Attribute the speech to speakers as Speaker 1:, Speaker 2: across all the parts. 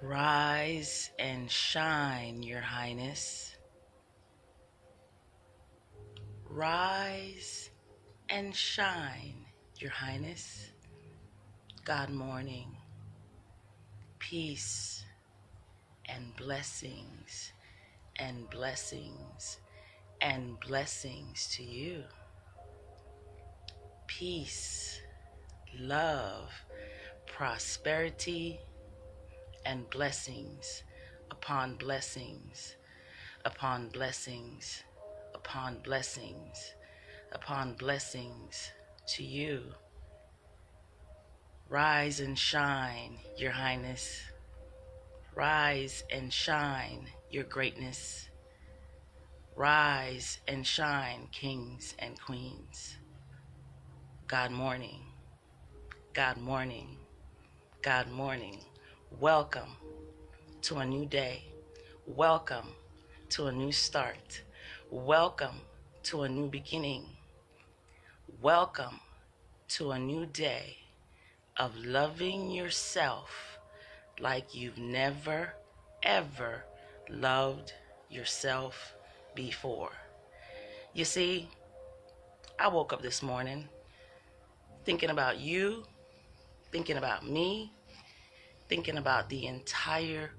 Speaker 1: Rise and shine, Your Highness. Rise and shine, Your Highness. God morning, peace and blessings and blessings and blessings to you. Peace, love, prosperity, and blessings upon blessings upon blessings upon blessings upon blessings to you. Rise and shine, Your Highness. Rise and shine, Your greatness. Rise and shine, kings and queens. God morning, God morning, God morning. Welcome to a new day. Welcome to a new start. Welcome to a new beginning. Welcome to a new day of loving yourself like you've never, ever loved yourself before. You see, I woke up this morning thinking about you, thinking about me, thinking about the entire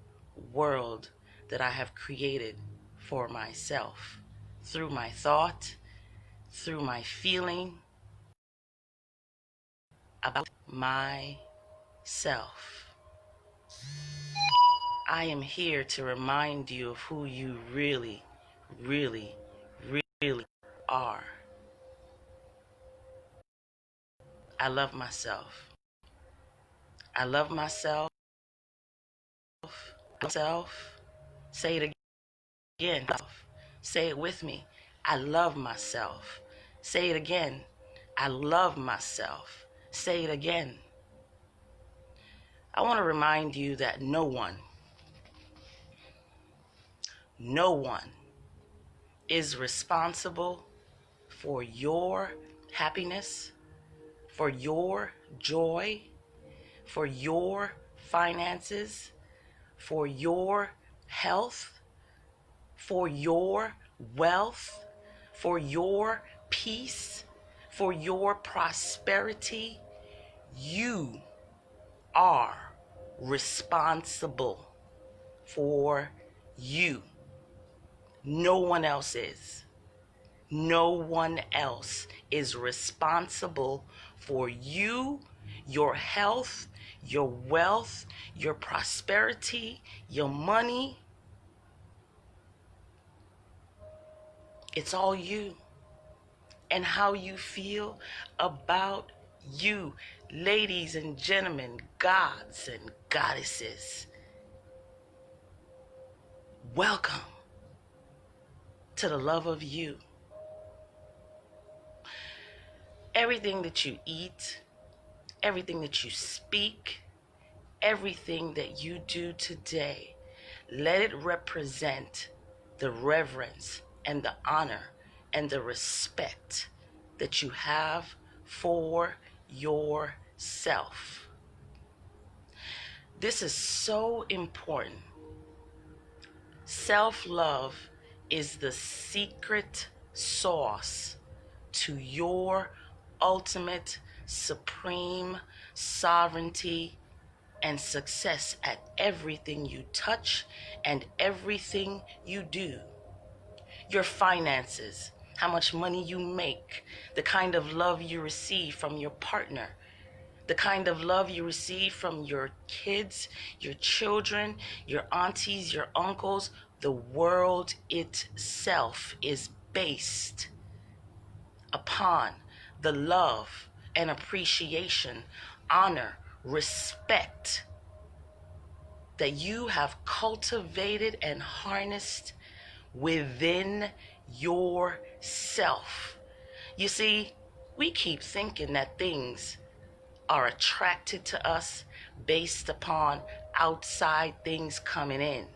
Speaker 1: world that I have created for myself through my thought, through my feeling about myself. I am here to remind you of who you really, really, really are. I love myself. I love myself. Myself. Say it again. Say it with me. I love myself. Say it again. I love myself. Say it again. I want to remind you that no one is responsible for your happiness, for your joy, for your finances, for your health, for your wealth, for your peace, for your prosperity. You are responsible for you. No one else is. No one else is responsible for you, your health, your wealth, your prosperity, your money. It's all you and how you feel about you. Ladies and gentlemen, gods and goddesses, welcome to the love of you. Everything that you eat, everything that you speak, everything that you do today, let it represent the reverence and the honor and the respect that you have for yourself. This is so important. Self-love is the secret sauce to your ultimate, supreme sovereignty and success at everything you touch and everything you do. Your finances, how much money you make, the kind of love you receive from your partner, the kind of love you receive from your kids, your children, your aunties, your uncles. The world itself is based upon the love and appreciation, honor, respect that you have cultivated and harnessed within yourself. You see, we keep thinking that things are attracted to us based upon outside things coming in.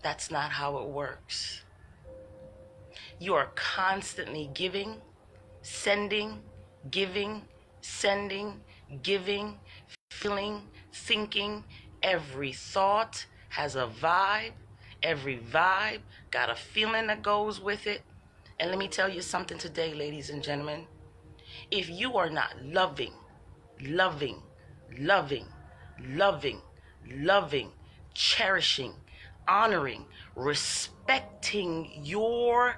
Speaker 1: That's not how it works. You are constantly giving, sending, giving, sending, giving, feeling, thinking, every thought has a vibe. Every vibe got a feeling that goes with it. And let me tell you something today, ladies and gentlemen. If you are not loving, loving, loving, loving, loving, cherishing, honoring, respecting yourself,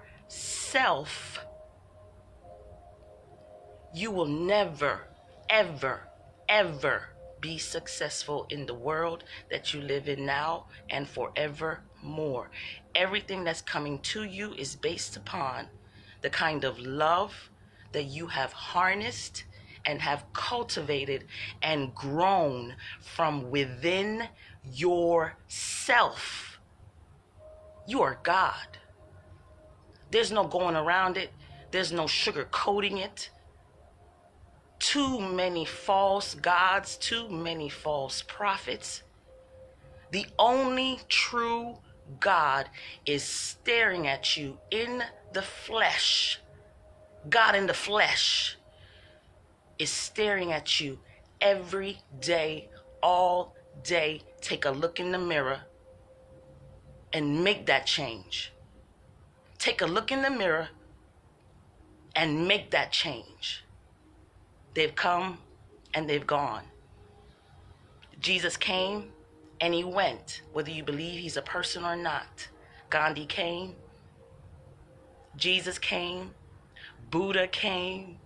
Speaker 1: you will never, ever, ever be successful in the world that you live in now and forevermore. Everything that's coming to you is based upon the kind of love that you have harnessed and have cultivated and grown from within yourself. You are God. There's no going around it. There's no sugarcoating it. Too many false gods, too many false prophets. The only true God is staring at you in the flesh. God in the flesh is staring at you every day, all day. Take a look in the mirror and make that change. Take a look in the mirror and make that change. They've come and they've gone. Jesus came and he went, whether you believe he's a person or not. Gandhi came. Jesus came. Buddha came.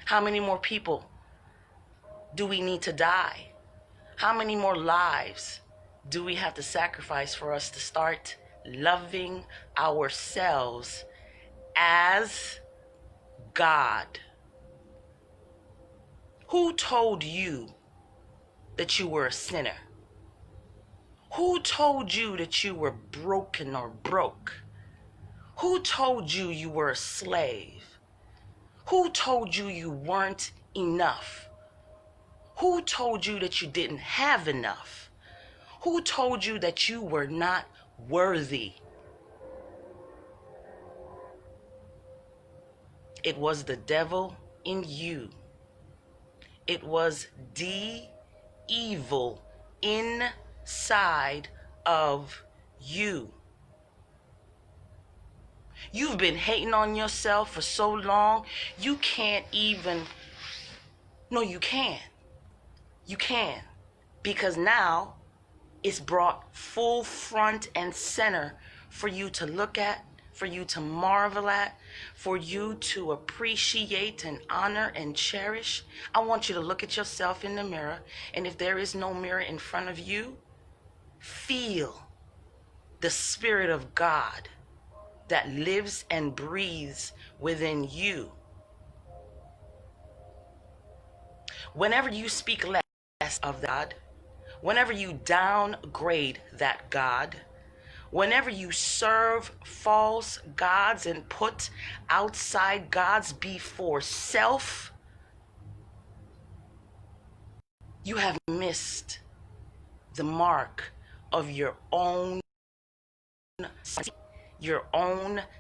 Speaker 1: How many more people do we need to die? How many more lives do we have to sacrifice for us to start loving ourselves as God? Who told you that you were a sinner? Who told you that you were broken or broke? Who told you you were a slave? Who told you you weren't enough? Who told you that you didn't have enough? Who told you that you were not worthy? It was the devil in you. It was the evil inside of you. You've been hating on yourself for so long, you can't even, no, you can. You can. Because now it's brought full front and center for you to look at, for you to marvel at, for you to appreciate and honor and cherish. I want you to look at yourself in the mirror, and if there is no mirror in front of you, feel the Spirit of God that lives and breathes within you. Whenever you speak less of God, whenever you downgrade that God, whenever you serve false gods and put outside gods before self, you have missed the mark of your own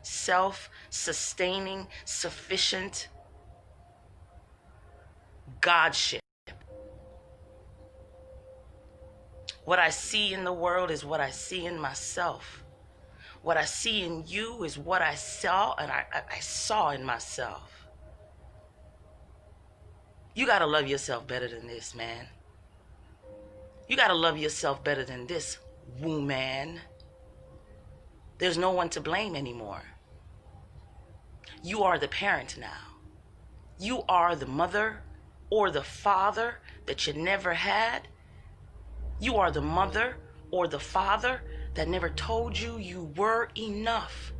Speaker 1: self-sustaining, sufficient Godship. What I see in the world is what I see in myself. What I see in you is what I saw and I saw in myself. You got to love yourself better than this, man. You got to love yourself better than this, woman. There's no one to blame anymore. You are the parent now. You are the mother or the father that you never had. You are the mother or the father that never told you you were enough.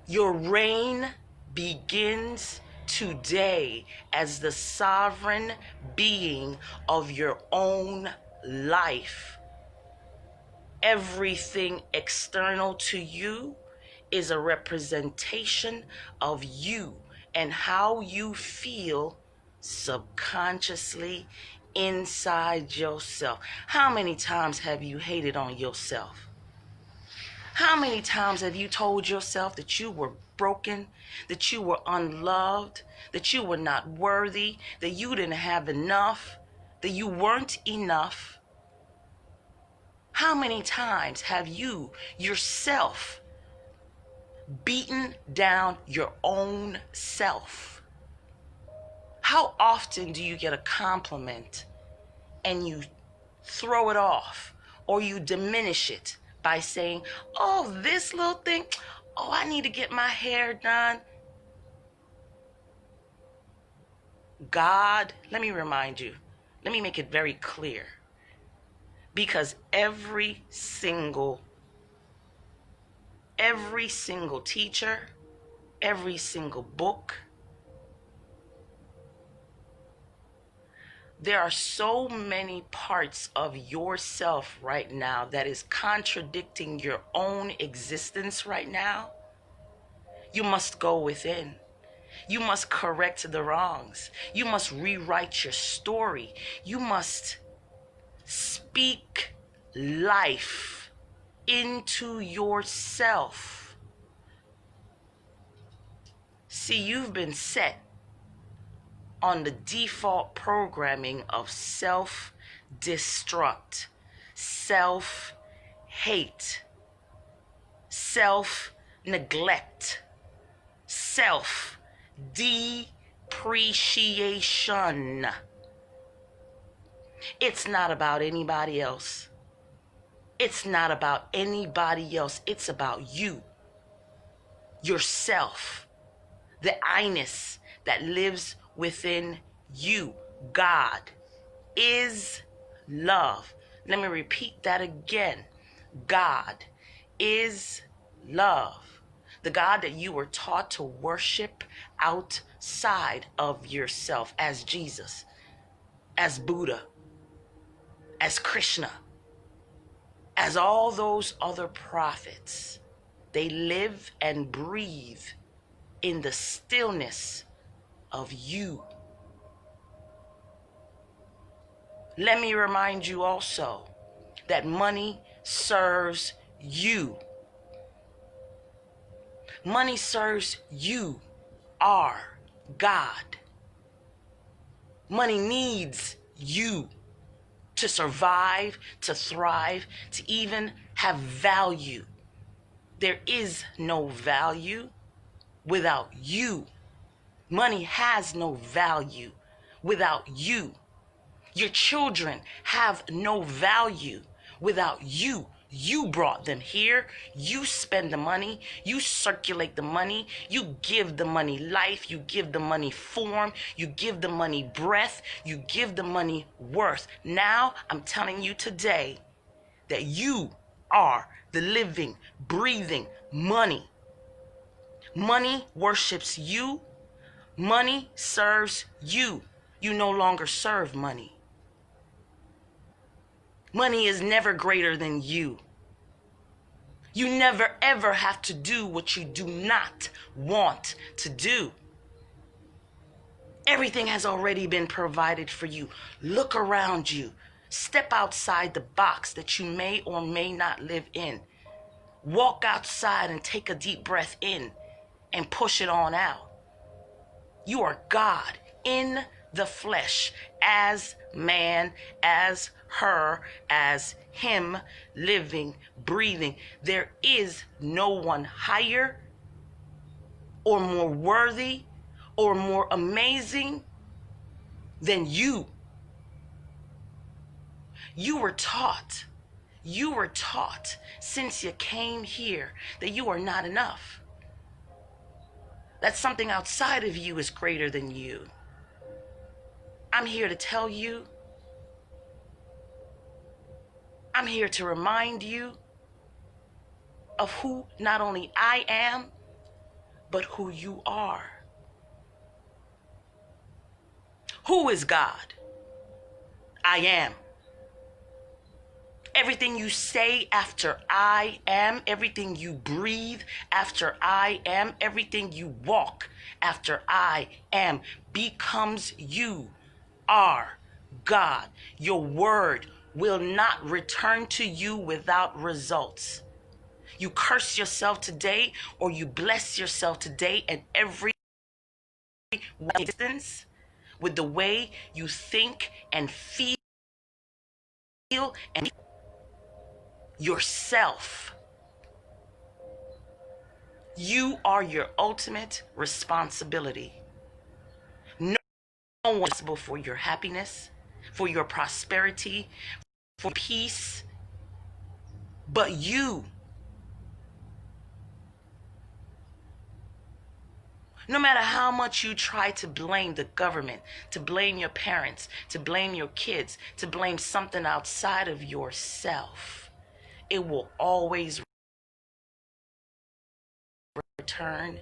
Speaker 1: Your reign begins today as the sovereign being of your own life. Everything external to you is a representation of you and how you feel subconsciously inside yourself. How many times have you hated on yourself? How many times have you told yourself that you were broken, that you were unloved, that you were not worthy, that you didn't have enough, that you weren't enough? How many times have you yourself beaten down your own self? How often do you get a compliment and you throw it off, or you diminish it by saying, oh, this little thing, oh, I need to get my hair done. God, let me remind you, let me make it very clear, because every single teacher, every single book, there are so many parts of yourself right now that is contradicting your own existence right now. You must go within. You must correct the wrongs. You must rewrite your story. You must speak life into yourself. See, you've been set on the default programming of self-destruct, self-hate, self-neglect, self-depreciation. It's not about anybody else. It's not about anybody else. It's about you, yourself, the I-ness that lives within you. God is love. Let me repeat that again. God is love. The God that you were taught to worship outside of yourself, as Jesus, as Buddha, as Krishna, as all those other prophets. They live and breathe in the stillness of you. Let me remind you also that money serves you. Money serves you, are God. Money needs you to survive, to thrive, to even have value. There is no value without you. Money has no value without you. Your children have no value without you. You brought them here. You spend the money. You circulate the money. You give the money life. You give the money form. You give the money breath. You give the money worth. Now I'm telling you today that you are the living, breathing money. Money worships you. Money serves you. You no longer serve money. Money is never greater than you. You never ever have to do what you do not want to do. Everything has already been provided for you. Look around you. Step outside the box that you may or may not live in. Walk outside and take a deep breath in and push it on out. You are God in the flesh, as man, as her, as him, living, breathing. There is no one higher or more worthy or more amazing than you. You were taught since you came here that you are not enough. That something outside of you is greater than you. I'm here to tell you. I'm here to remind you of who not only I am, but who you are. Who is God? I am. Everything you say after I am, everything you breathe after I am, everything you walk after I am becomes you are God. Your word will not return to you without results. You curse yourself today or you bless yourself today, and every existence with the way you think and feel and yourself. You are your ultimate responsibility. No one is responsible for your happiness, for your prosperity, for peace, but you. No matter how much you try to blame the government, to blame your parents, to blame your kids, to blame something outside of yourself, it will always return.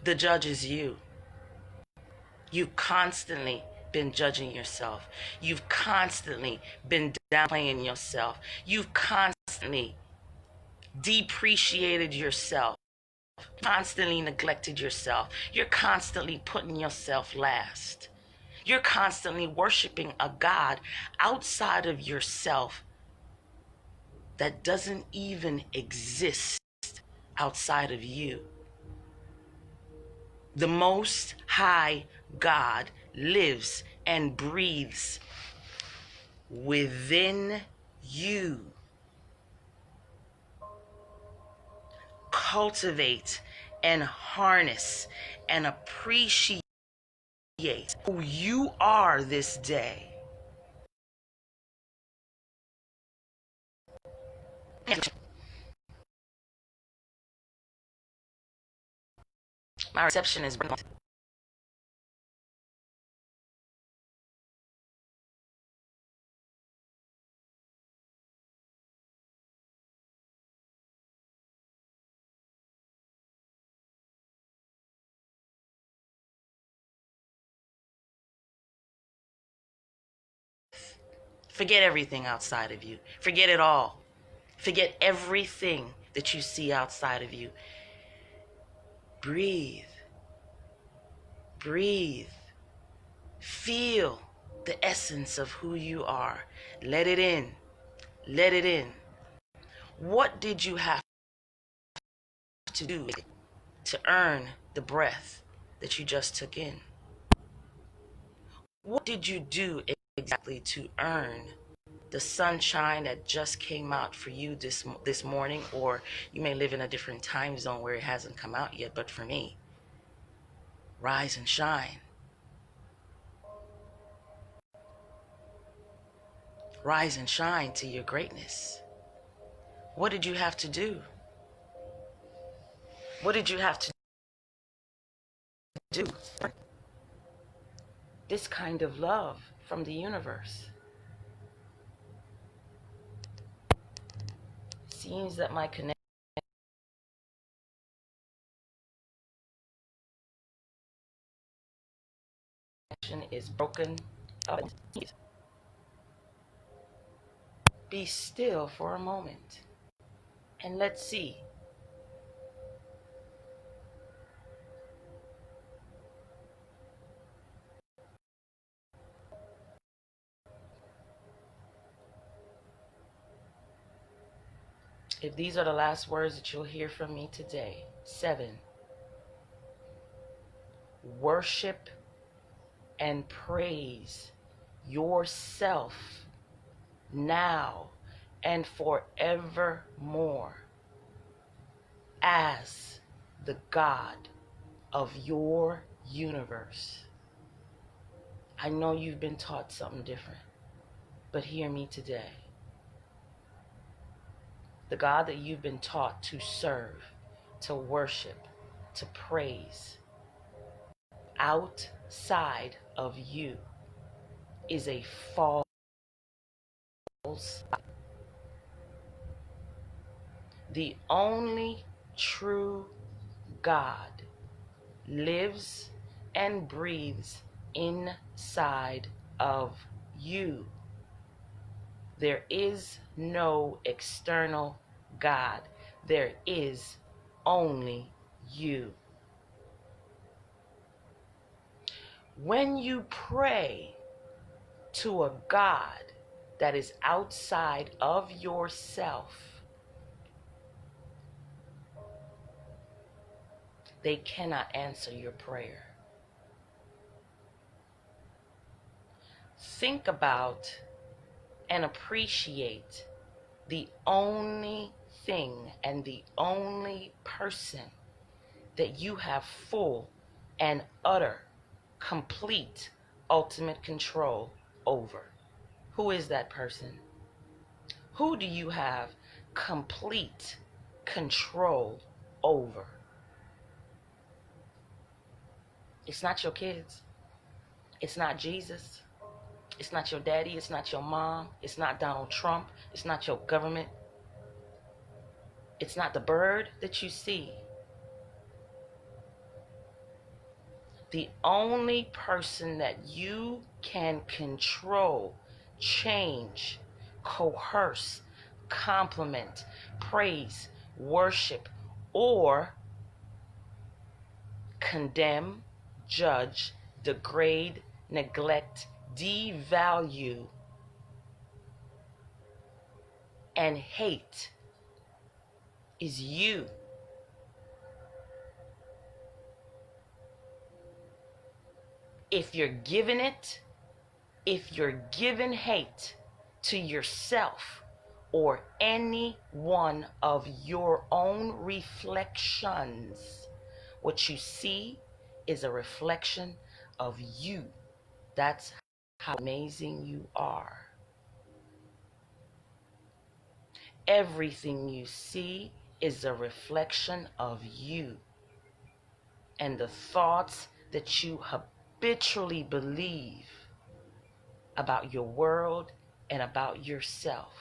Speaker 1: The judge is you. You've constantly been judging yourself. You've constantly been downplaying yourself. You've constantly depreciated yourself, constantly neglected yourself. You're constantly putting yourself last. You're constantly worshiping a God outside of yourself that doesn't even exist outside of you. The Most High God lives and breathes within you. Cultivate and harness and appreciate who you are this day. My reception is brilliant. Forget everything outside of you. Forget it all. Forget everything that you see outside of you. Breathe. Breathe. Feel the essence of who you are. Let it in. Let it in. What did you have to do to earn the breath that you just took in? What did you do exactly to earn the sunshine that just came out for you this morning? Or you may live in a different time zone where it hasn't come out yet, but for me, rise and shine. Rise and shine to your greatness. What did you have to do? What did you have to do? This kind of love from the universe. Seems that my connection is broken up. Be still for a moment and let's see. If these are the last words that you'll hear from me today. 7. Worship and praise yourself now and forevermore as the God of your universe. I know you've been taught something different, but hear me today. The God that you've been taught to serve, to worship, to praise, outside of you is a false. The only true God lives and breathes inside of you. There is no external God. There is only you. When you pray to a God that is outside of yourself, they cannot answer your prayer. Think about and appreciate the only thing and the only person that you have full and utter, complete, ultimate control over. Who is that person? Who do you have complete control over? It's not your kids. It's not Jesus. It's not your daddy. It's not your mom. It's not Donald Trump. It's not your government. It's not the bird that you see. The only person that you can control, change, coerce, compliment, praise, worship, or condemn, judge, degrade, neglect, devalue, and hate is you. If you're giving hate to yourself or any one of your own reflections, what you see is a reflection of you. That's how amazing you are. Everything you see is a reflection of you and the thoughts that you habitually believe about your world and about yourself.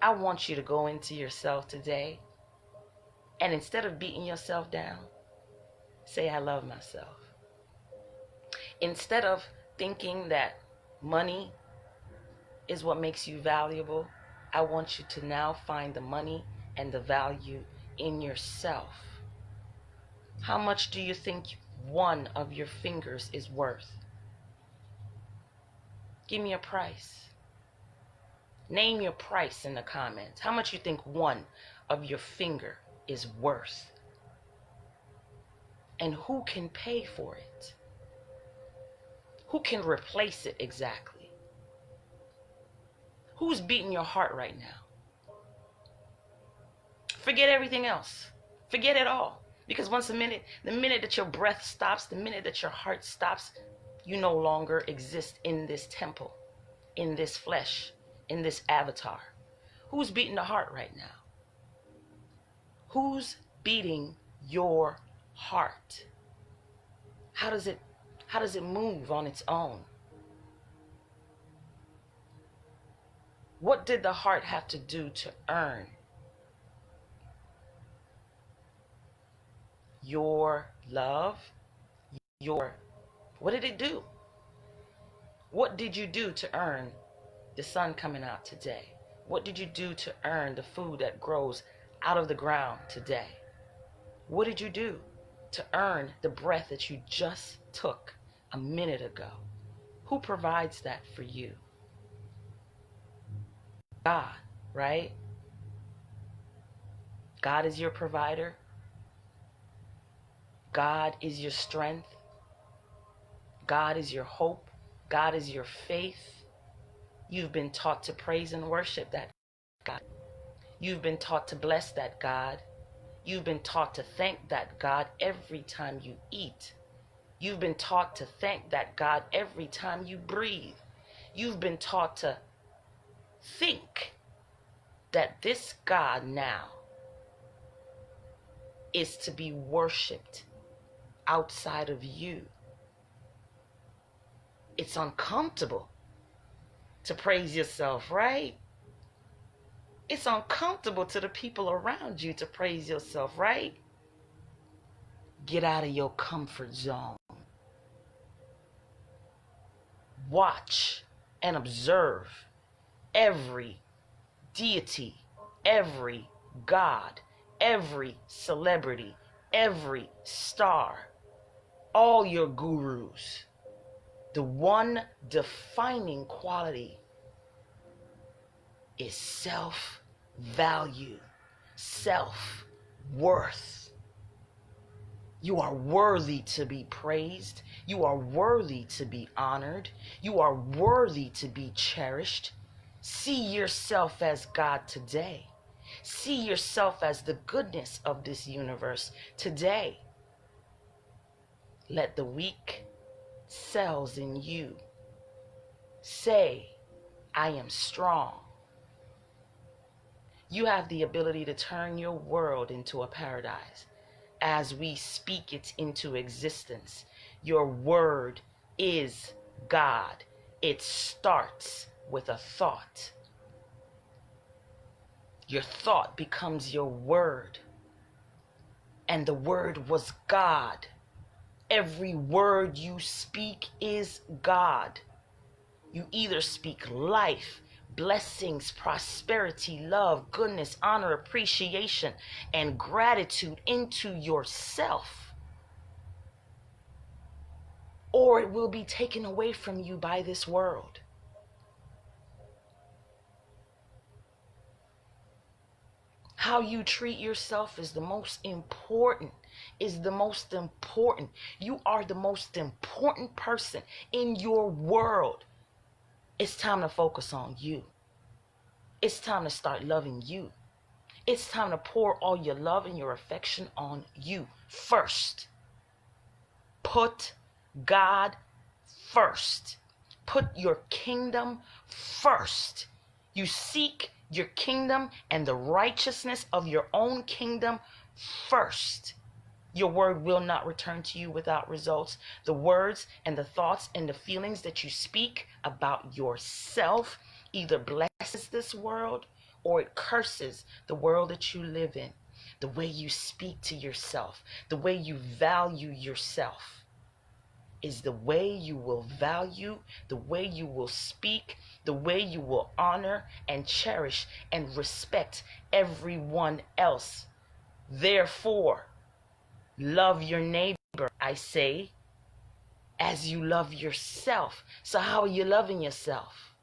Speaker 1: I want you to go into yourself today and instead of beating yourself down, say, I love myself. Instead of thinking that money is what makes you valuable, I want you to now find the money and the value in yourself. How much do you think one of your fingers is worth? Give me a price. Name your price in the comments. How much you think one of your finger is worth? And who can pay for it? Who can replace it exactly? Who's beating your heart right now? Forget everything else. Forget it all. Because the minute that your breath stops, the minute that your heart stops, you no longer exist in this temple, in this flesh, in this avatar. Who's beating the heart right now? Who's beating your heart? How does it move on its own? What did the heart have to do to earn your love? What did it do? What did you do to earn the sun coming out today? What did you do to earn the food that grows out of the ground today? What did you do to earn the breath that you just took a minute ago? Who provides that for you? God, right? God is your provider. God is your strength. God is your hope. God is your faith. You've been taught to praise and worship that God. You've been taught to bless that God. You've been taught to thank that God every time you eat. You've been taught to thank that God every time you breathe. You've been taught to think that this God now is to be worshiped outside of you. It's uncomfortable to praise yourself, right? It's uncomfortable to the people around you to praise yourself, right? Get out of your comfort zone. Watch and observe every deity, every god, every celebrity, every star, all your gurus. The one defining quality is self-value. self-worth. You are worthy to be praised. You are worthy to be honored. You are worthy to be cherished. See yourself as God today. See yourself as the goodness of this universe today. Let the weak cells in you say, I am strong. You have the ability to turn your world into a paradise as we speak it into existence. Your word is God. It starts with a thought. Your thought becomes your word. And the word was God. Every word you speak is God. You either speak life, blessings, prosperity, love, goodness, honor, appreciation, and gratitude into yourself, or it will be taken away from you by this world. How you treat yourself is the most important. You are the most important person in your world. It's time to focus on you. It's time to start loving you. It's time to pour all your love and your affection on you first. Put God first. Put your kingdom first. You seek your kingdom and the righteousness of your own kingdom first. Your word will not return to you without results. The words and the thoughts and the feelings that you speak about yourself either blesses this world or it curses the world that you live in. The way you speak to yourself, the way you value yourself, is the way you will value, the way you will speak, the way you will honor and cherish and respect everyone else. Therefore, love your neighbor, I say, as you love yourself. So how are you loving yourself?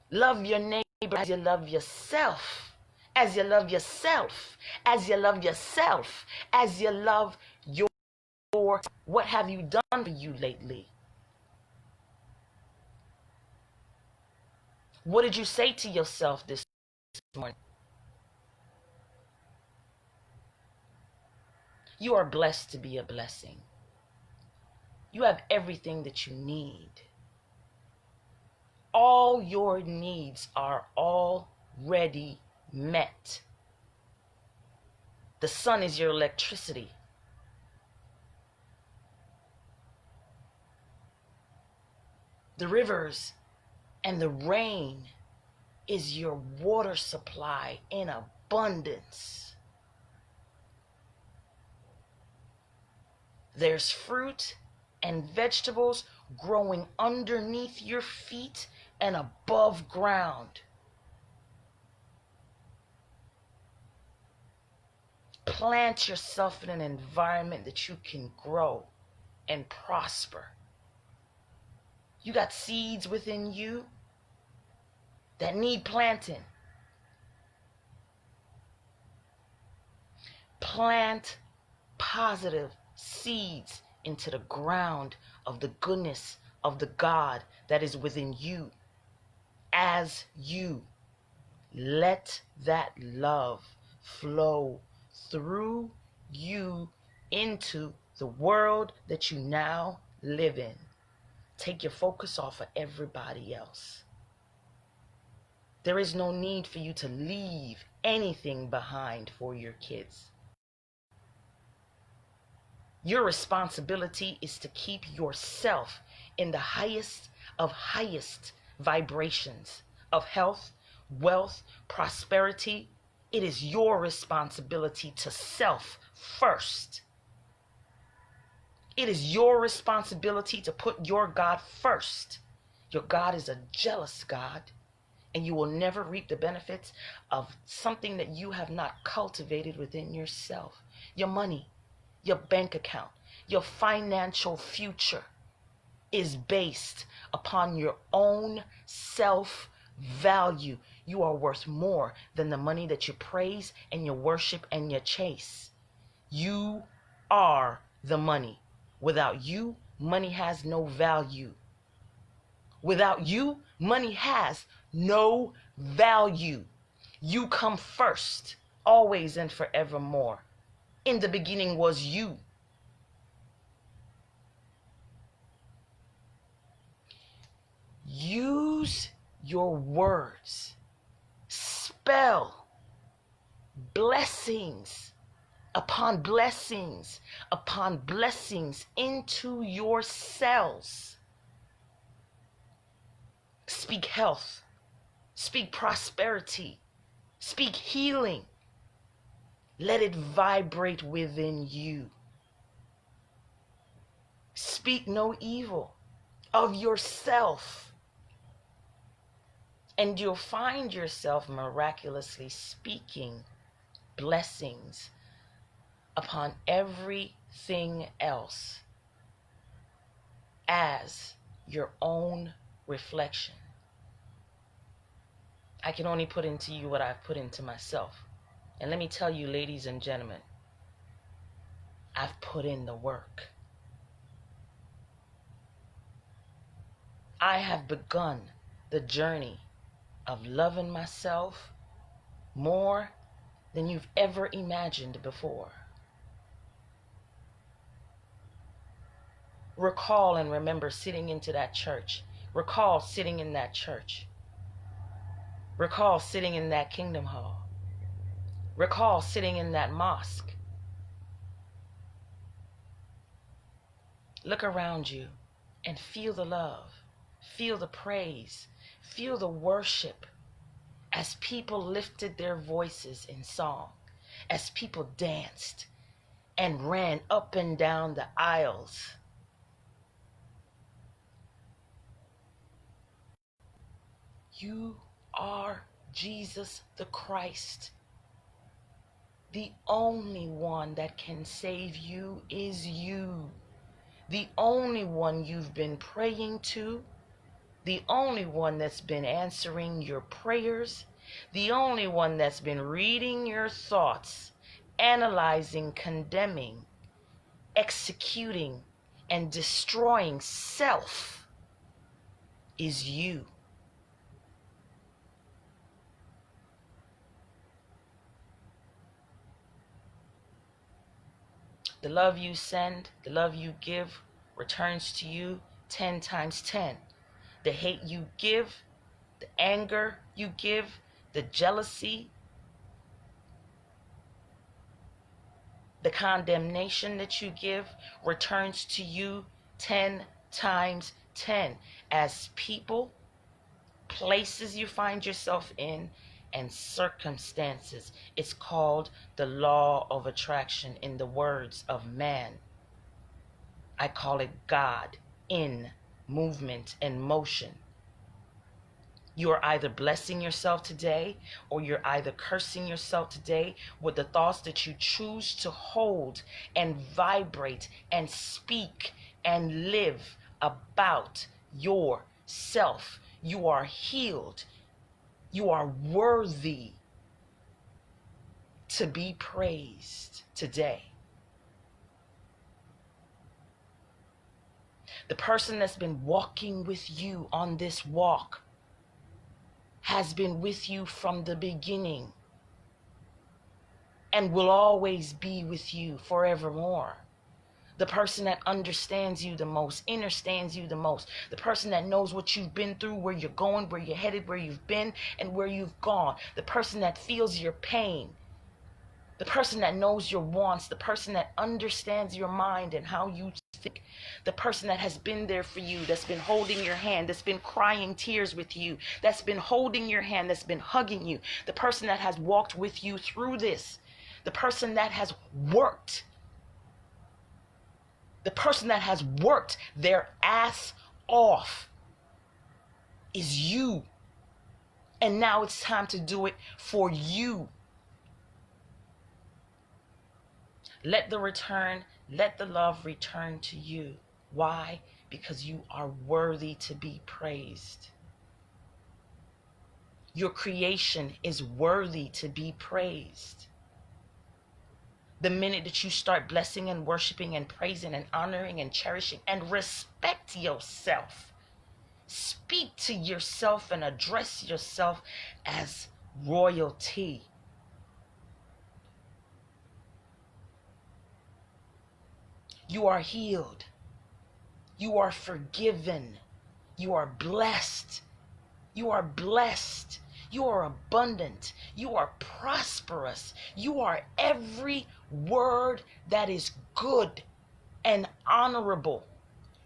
Speaker 1: Love your neighbor as you love yourself. As you love yourself. As you love yourself. As you love your. What have you done for you lately? What did you say to yourself this morning? You are blessed to be a blessing. You have everything that you need. All your needs are already met. The sun is your electricity. The rivers and the rain is your water supply in abundance. There's fruit and vegetables growing underneath your feet and above ground. Plant yourself in an environment that you can grow and prosper. You got seeds within you that need planting. Plant positive seeds into the ground of the goodness of the God that is within you. As you let that love flow through you into the world that you now live in. Take your focus off of everybody else. There is no need for you to leave anything behind for your kids. Your responsibility is to keep yourself in the highest of highest vibrations of health, wealth, prosperity. It is your responsibility to self first. It is your responsibility to put your God first. Your God is a jealous God, and you will never reap the benefits of something that you have not cultivated within yourself. Your money, your bank account, your financial future is based upon your own self value. You are worth more than the money that you praise and you worship and you chase. You are the money. Without you, money has no value. Without you, money has no value. You come first, always and forevermore. In the beginning was you. Use your words. Spell blessings upon blessings upon blessings into your cells. Speak health. Speak prosperity. Speak healing. Let it vibrate within you. Speak no evil of yourself. And you'll find yourself miraculously speaking blessings upon everything else as your own reflection. I can only put into you what I've put into myself. And let me tell you, ladies and gentlemen, I've put in the work. I have begun the journey of loving myself more than you've ever imagined before. Recall and remember sitting into that church. Recall sitting in that church. Recall sitting in that Kingdom Hall. Recall sitting in that mosque. Look around you and feel the love, feel the praise, feel the worship as people lifted their voices in song, as people danced and ran up and down the aisles. You are Jesus the Christ. The only one that can save you is you. The only one you've been praying to. The only one that's been answering your prayers. The only one that's been reading your thoughts, analyzing, condemning, executing, and destroying self is you. The love you send, the love you give, returns to you 10 times 10. The hate you give, the anger you give, the jealousy, the condemnation that you give, returns to you 10 times 10. As people, places you find yourself in, and circumstances. It's called the law of attraction in the words of man. I call it God in movement and motion. You are either blessing yourself today or you're either cursing yourself today with the thoughts that you choose to hold and vibrate and speak and live about yourself. You are healed. You are worthy to be praised today. The person that's been walking with you on this walk has been with you from the beginning and will always be with you forevermore. The person that understands you the most, understands you the most. The person that knows what you've been through, where you're going, where you're headed, where you've been, and where you've gone. The person that feels your pain. The person that knows your wants. The person that understands your mind and how you think. The person that has been there for you, that's been holding your hand, that's been crying tears with you, that's been holding your hand, that's been hugging you. The person that has walked with you through this. The person that has worked. The person that has worked their ass off is you. And now it's time to do it for you. Let the love return to you. Why? Because you are worthy to be praised. Your creation is worthy to be praised. The minute that you start blessing and worshiping and praising and honoring and cherishing and respect yourself, speak to yourself and address yourself as royalty. You are healed. You are forgiven. You are blessed. You are blessed. You are abundant. You are prosperous. You are every word that is good and honorable.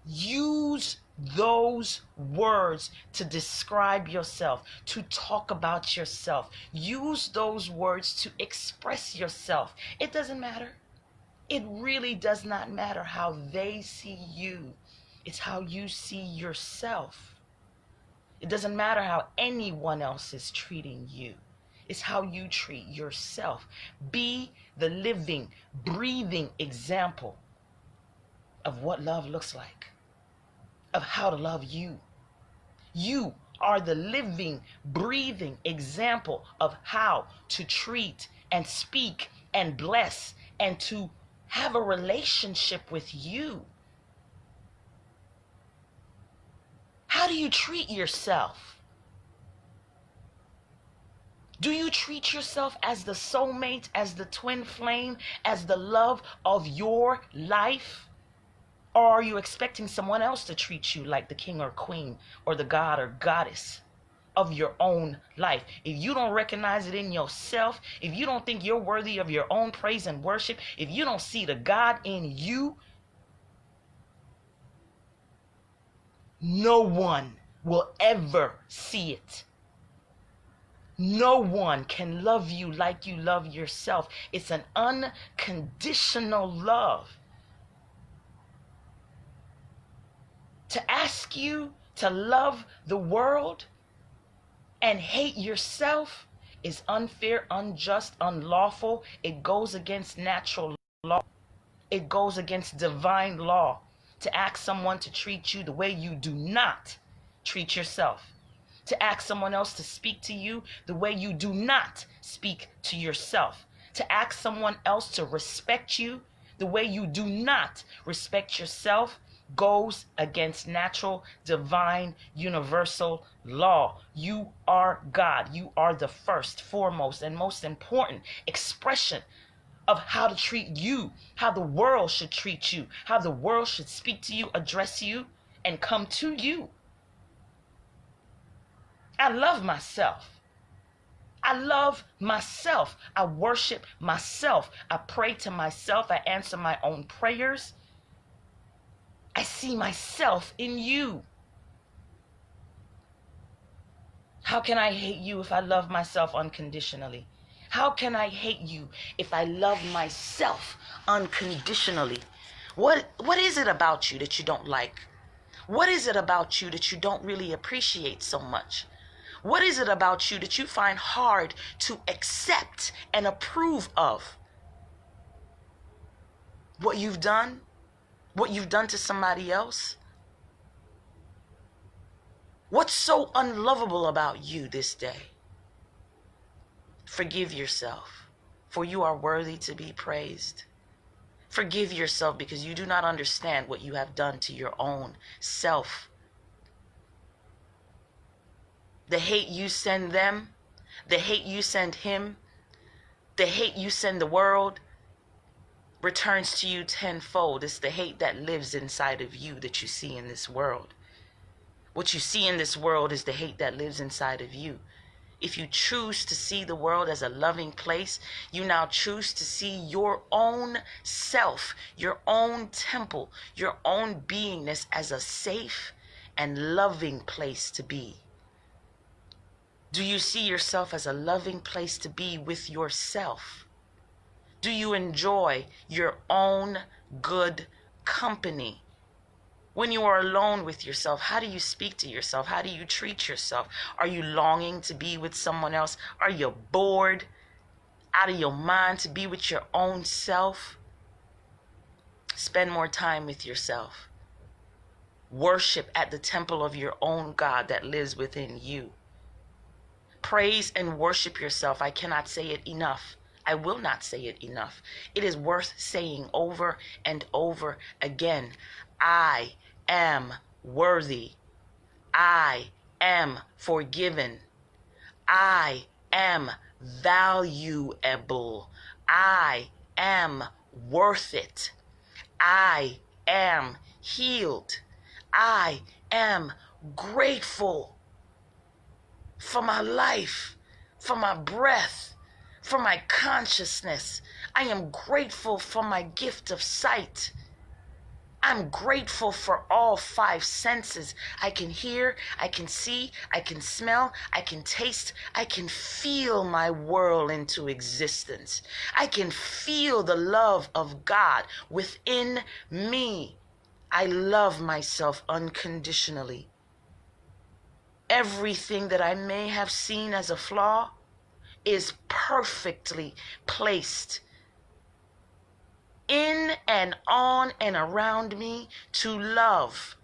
Speaker 1: Use those words to describe yourself, to talk about yourself. Use those words to express yourself. It doesn't matter. It really does not matter how they see you. It's how you see yourself. It doesn't matter how anyone else is treating you. It's how you treat yourself. Be the living, breathing example of what love looks like, of how to love you. You are the living, breathing example of how to treat and speak and bless and to have a relationship with you. How do you treat yourself? Do you treat yourself as the soulmate, as the twin flame, as the love of your life? Or are you expecting someone else to treat you like the king or queen or the god or goddess of your own life? If you don't recognize it in yourself, if you don't think you're worthy of your own praise and worship, if you don't see the God in you, no one will ever see it. No one can love you like you love yourself. It's an unconditional love. To ask you to love the world and hate yourself is unfair, unjust, unlawful. It goes against natural law. It goes against divine law to ask someone to treat you the way you do not treat yourself. To ask someone else to speak to you the way you do not speak to yourself. To ask someone else to respect you the way you do not respect yourself goes against natural, divine, universal law. You are God. You are the first, foremost, and most important expression of how to treat you, how the world should treat you, how the world should speak to you, address you, and come to you. I love myself. I love myself. I worship myself. I pray to myself. I answer my own prayers. I see myself in you. How can I hate you if I love myself unconditionally? How can I hate you if I love myself unconditionally? What is it about you that you don't like? What is it about you that you don't really appreciate so much? What is it about you that you find hard to accept and approve of? What you've done? What you've done to somebody else? What's so unlovable about you this day? Forgive yourself, for you are worthy to be praised. Forgive yourself because you do not understand what you have done to your own self. The hate you send them, the hate you send him, the hate you send the world returns to you tenfold. It's the hate that lives inside of you that you see in this world. What you see in this world is the hate that lives inside of you. If you choose to see the world as a loving place, you now choose to see your own self, your own temple, your own beingness as a safe and loving place to be. Do you see yourself as a loving place to be with yourself? Do you enjoy your own good company? When you are alone with yourself, how do you speak to yourself? How do you treat yourself? Are you longing to be with someone else? Are you bored out of your mind to be with your own self? Spend more time with yourself. Worship at the temple of your own God that lives within you. Praise and worship yourself. I cannot say it enough. I will not say it enough. It is worth saying over and over again. I am worthy. I am forgiven. I am valuable. I am worth it. I am healed. I am grateful for my life, for my breath, for my consciousness. I am grateful for my gift of sight. I'm grateful for all 5 senses. I can hear, I can see, I can smell, I can taste, I can feel my world into existence. I can feel the love of God within me. I love myself unconditionally. Everything that I may have seen as a flaw is perfectly placed in and on and around me to love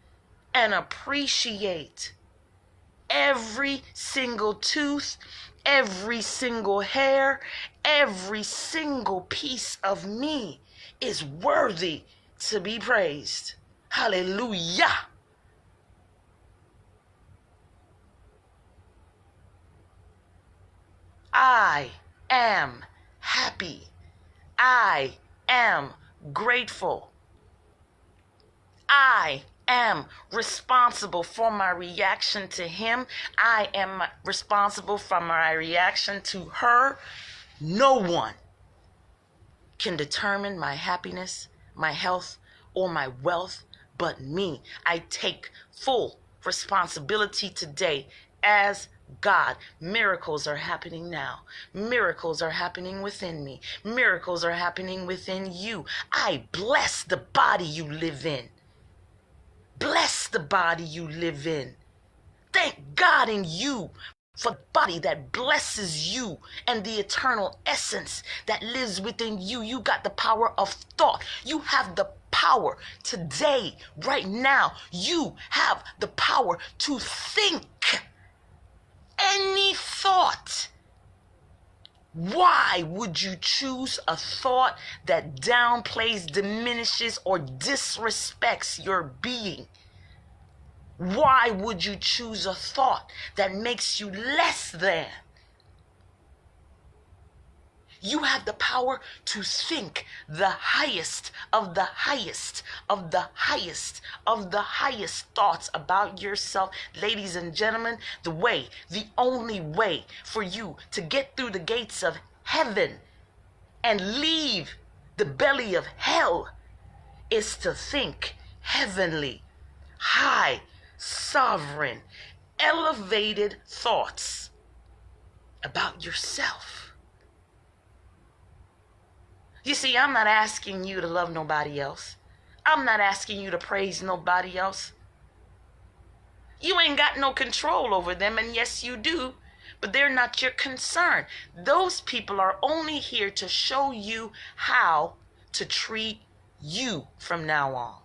Speaker 1: and appreciate. Every single tooth, every single hair, every single piece of me is worthy to be praised. Hallelujah. I am happy. I am grateful. I am responsible for my reaction to him. I am responsible for my reaction to her. No one can determine my happiness, my health, or my wealth but me. I take full responsibility today as God. Miracles are happening now. Miracles are happening within me. Miracles are happening within you. I bless the body you live in. Bless the body you live in. Thank God in you for the body that blesses you and the eternal essence that lives within you. You got the power of thought. You have the power today, right now. You have the power to think any thought. Why would you choose a thought that downplays, diminishes, or disrespects your being? Why would you choose a thought that makes you less than? You have the power to think the highest of the highest of the highest of the highest thoughts about yourself. Ladies and gentlemen, the only way for you to get through the gates of heaven and leave the belly of hell is to think heavenly, high, sovereign, elevated thoughts about yourself. You see, I'm not asking you to love nobody else. I'm not asking you to praise nobody else. You ain't got no control over them, and yes, you do, but they're not your concern. Those people are only here to show you how to treat you from now on.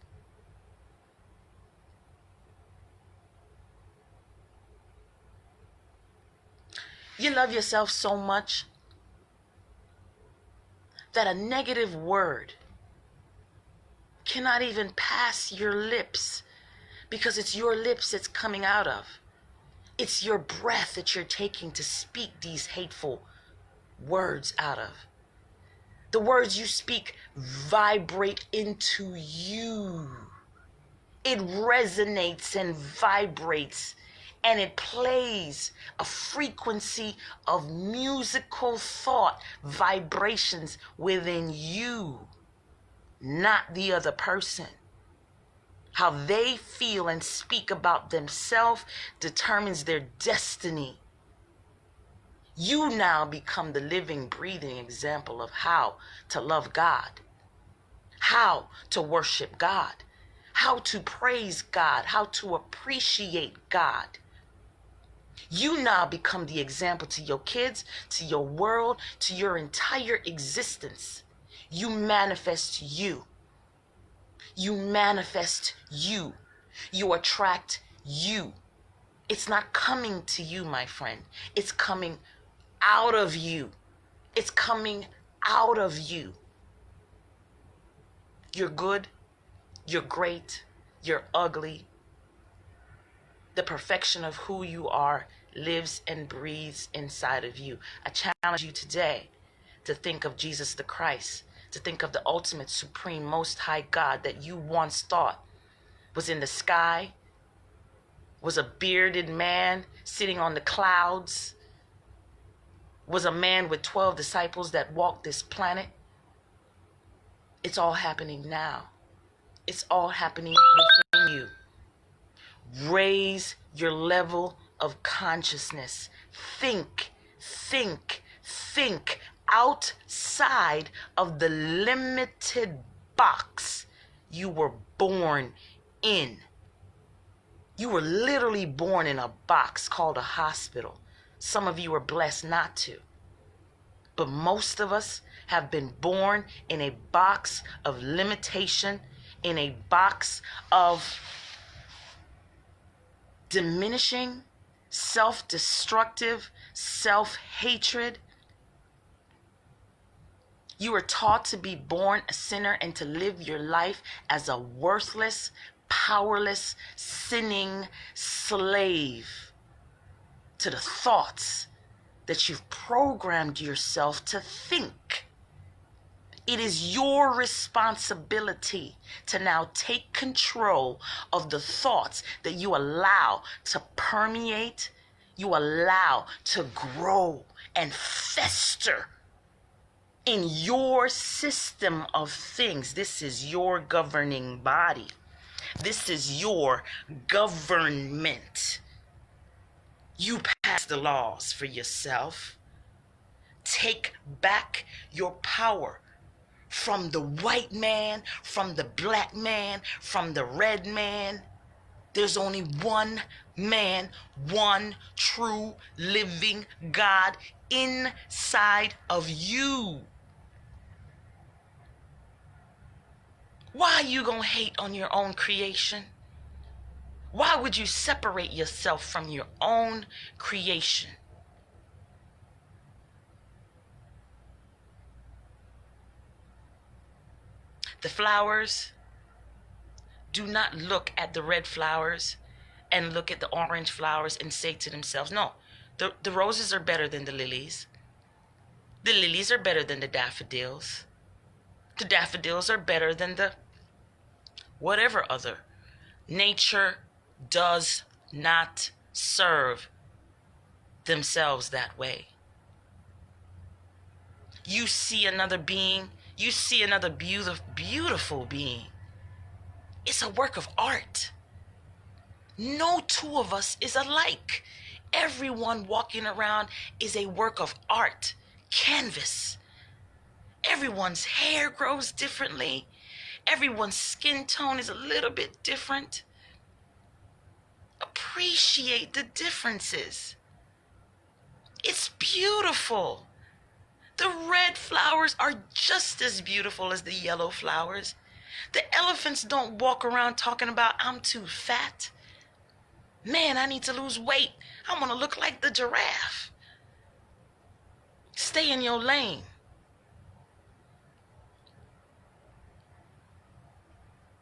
Speaker 1: You love yourself so much that a negative word cannot even pass your lips because it's your lips it's coming out of. It's your breath that you're taking to speak these hateful words out of. The words you speak vibrate into you. It resonates and vibrates, and it plays a frequency of musical thought vibrations within you, not the other person. How they feel and speak about themselves determines their destiny. You now become the living, breathing example of how to love God, how to worship God, how to praise God, how to appreciate God. You now become the example to your kids, to your world, to your entire existence. You manifest you. You manifest you. You attract you. It's not coming to you, my friend. It's coming out of you. It's coming out of you. You're good. You're great. You're ugly. The perfection of who you are lives and breathes inside of you. I challenge you today to think of Jesus the Christ, to think of the ultimate, supreme, most high God that you once thought was in the sky, was a bearded man sitting on the clouds, was a man with 12 disciples that walked this planet. It's all happening now. It's all happening within you. Raise your level of consciousness. Think, think outside of the limited box you were born in. You were literally born in a box called a hospital. Some of you were blessed not to. But most of us have been born in a box of limitation, in a box of diminishing, self-destructive, self-hatred. You were taught to be born a sinner and to live your life as a worthless, powerless, sinning slave to the thoughts that you've programmed yourself to think. It is your responsibility to now take control of the thoughts that you allow to permeate, you allow to grow and fester in your system of things. This is your governing body. This is your government. You pass the laws for yourself. Take back your power from the white man, from the black man, from the red man. There's only one man, one true living God inside of you. Why are you gonna hate on your own creation? Why would you separate yourself from your own creation? The flowers do not look at the red flowers and look at the orange flowers and say to themselves, no, the roses are better than the lilies. The lilies are better than the daffodils. The daffodils are better than the whatever other. Nature does not serve themselves that way. You see another being, you see another beautiful being. It's a work of art. No two of us is alike. Everyone walking around is a work of art, canvas. Everyone's hair grows differently. Everyone's skin tone is a little bit different. Appreciate the differences. It's beautiful. The red flowers are just as beautiful as the yellow flowers. The elephants don't walk around talking about, I'm too fat. Man, I need to lose weight. I want to look like the giraffe. Stay in your lane.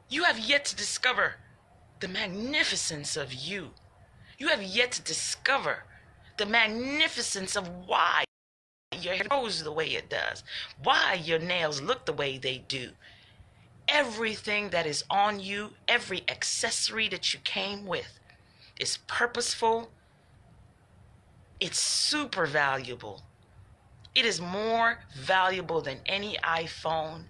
Speaker 1: You have yet to discover the magnificence of you. You have yet to discover the magnificence of why your hair grows the way it does, why your nails look the way they do. Everything that is on you, every accessory that you came with is purposeful. It's super valuable. It is more valuable than any iPhone,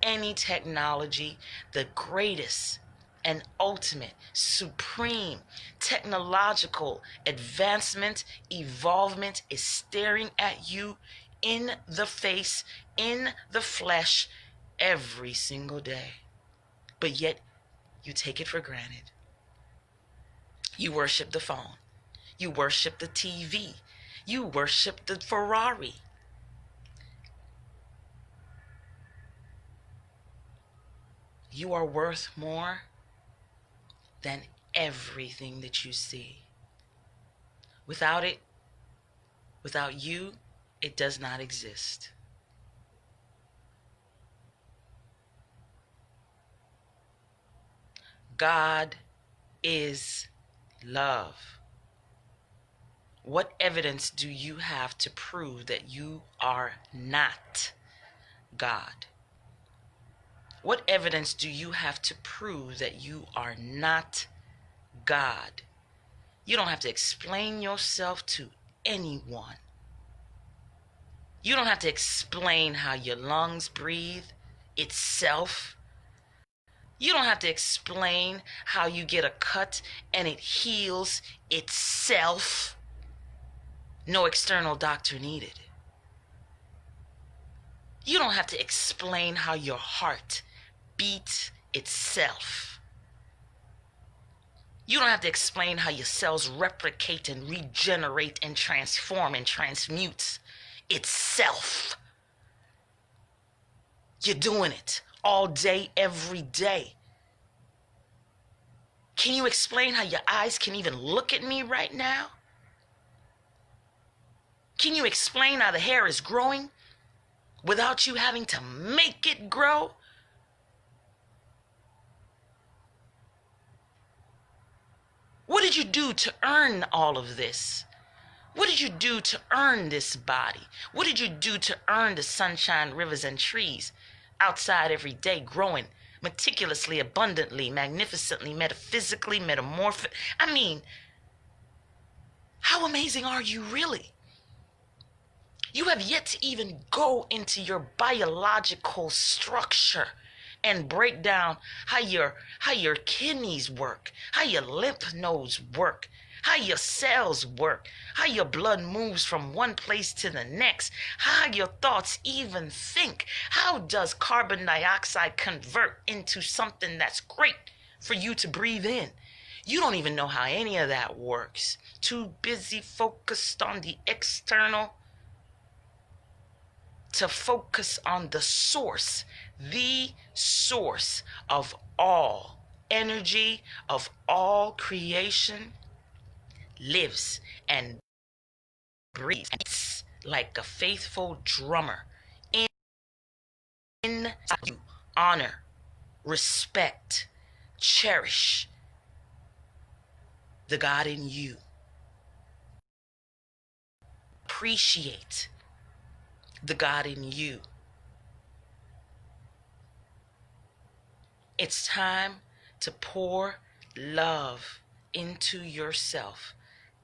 Speaker 1: any technology. The greatest and ultimate, supreme technological advancement, evolvement is staring at you in the face, in the flesh, every single day. But yet, you take it for granted. You worship the phone. You worship the TV. You worship the Ferrari. You are worth more than everything that you see. Without it, without you, it does not exist. God is love. What evidence do you have to prove that you are not God? What evidence do you have to prove that you are not God? You don't have to explain yourself to anyone. You don't have to explain how your lungs breathe itself. You don't have to explain how you get a cut and it heals itself. No external doctor needed. You don't have to explain how your heart beats itself. You don't have to explain how your cells replicate and regenerate and transform and transmute itself. You're doing it all day, every day. Can you explain how your eyes can even look at me right now? Can you explain how the hair is growing without you having to make it grow? What did you do to earn all of this? What did you do to earn this body? What did you do to earn the sunshine, rivers, and trees outside every day, growing meticulously, abundantly, magnificently, metaphysically, metamorphic? I mean, how amazing are you really? You have yet to even go into your biological structure and break down how your kidneys work, how your lymph nodes work, how your cells work, how your blood moves from one place to the next, how your thoughts even think. How does carbon dioxide convert into something that's great for you to breathe in? You don't even know how any of that works. Too busy focused on the external to focus on the source of all energy, of all creation, lives and breathes. And it's like a faithful drummer in you. Honor, respect, cherish the God in you. Appreciate the God in you. It's time to pour love into yourself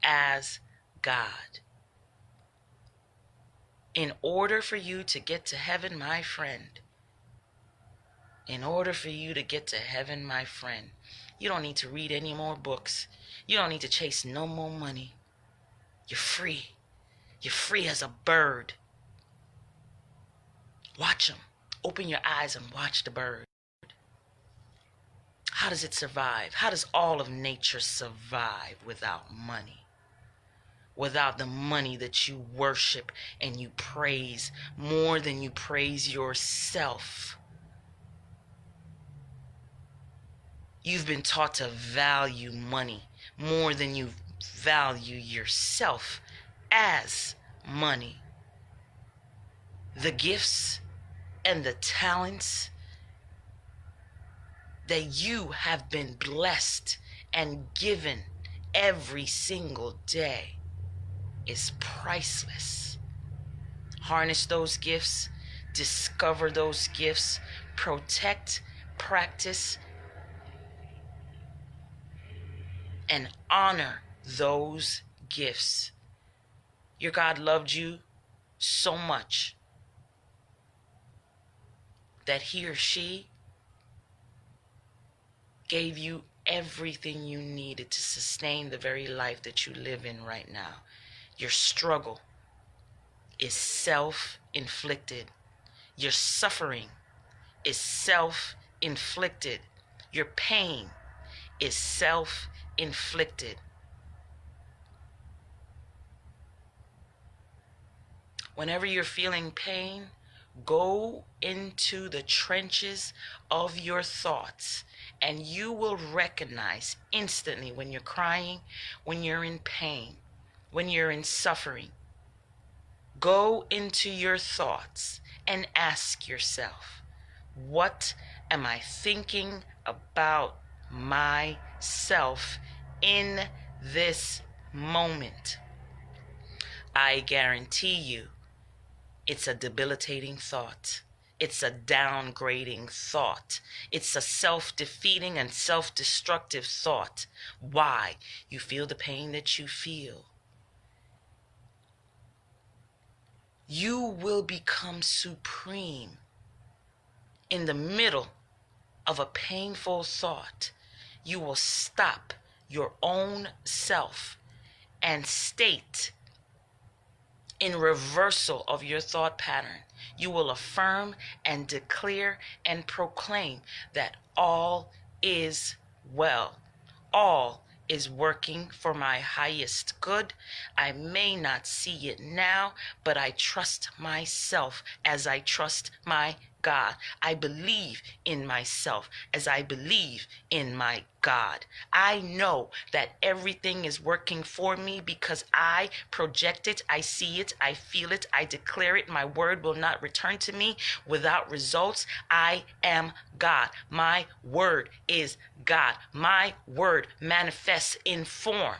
Speaker 1: as God. In order for you to get to heaven, my friend, in order for you to get to heaven, my friend, you don't need to read any more books. You don't need to chase no more money. You're free. You're free as a bird. Watch them. Open your eyes and watch the bird. How does it survive? How does all of nature survive without money? Without the money that you worship and you praise more than you praise yourself. You've been taught to value money more than you value yourself as money. The gifts and the talents that you have been blessed and given every single day is priceless. Harness those gifts, discover those gifts, protect, practice, and honor those gifts. Your God loved you so much that he or she gave you everything you needed to sustain the very life that you live in right now. Your struggle is self-inflicted. Your suffering is self-inflicted. Your pain is self-inflicted. Whenever you're feeling pain, go into the trenches of your thoughts and you will recognize instantly when you're crying, when you're in pain. when you're in suffering, go into your thoughts and ask yourself, what am I thinking about myself in this moment? I guarantee you, it's a debilitating thought. It's a downgrading thought. It's a self-defeating and self-destructive thought. Why? You feel the pain that you feel. You will become supreme in the middle of a painful thought. You will stop your own self and state in reversal of your thought pattern. You will affirm and declare and proclaim that all is well. All is working for my highest good. I may not see it now, but I trust myself as I trust my God. I believe in myself as I believe in my God. I know that everything is working for me because I project it, I see it, I feel it, I declare it. My word will not return to me without results. I am God. My word is God. My word manifests in form,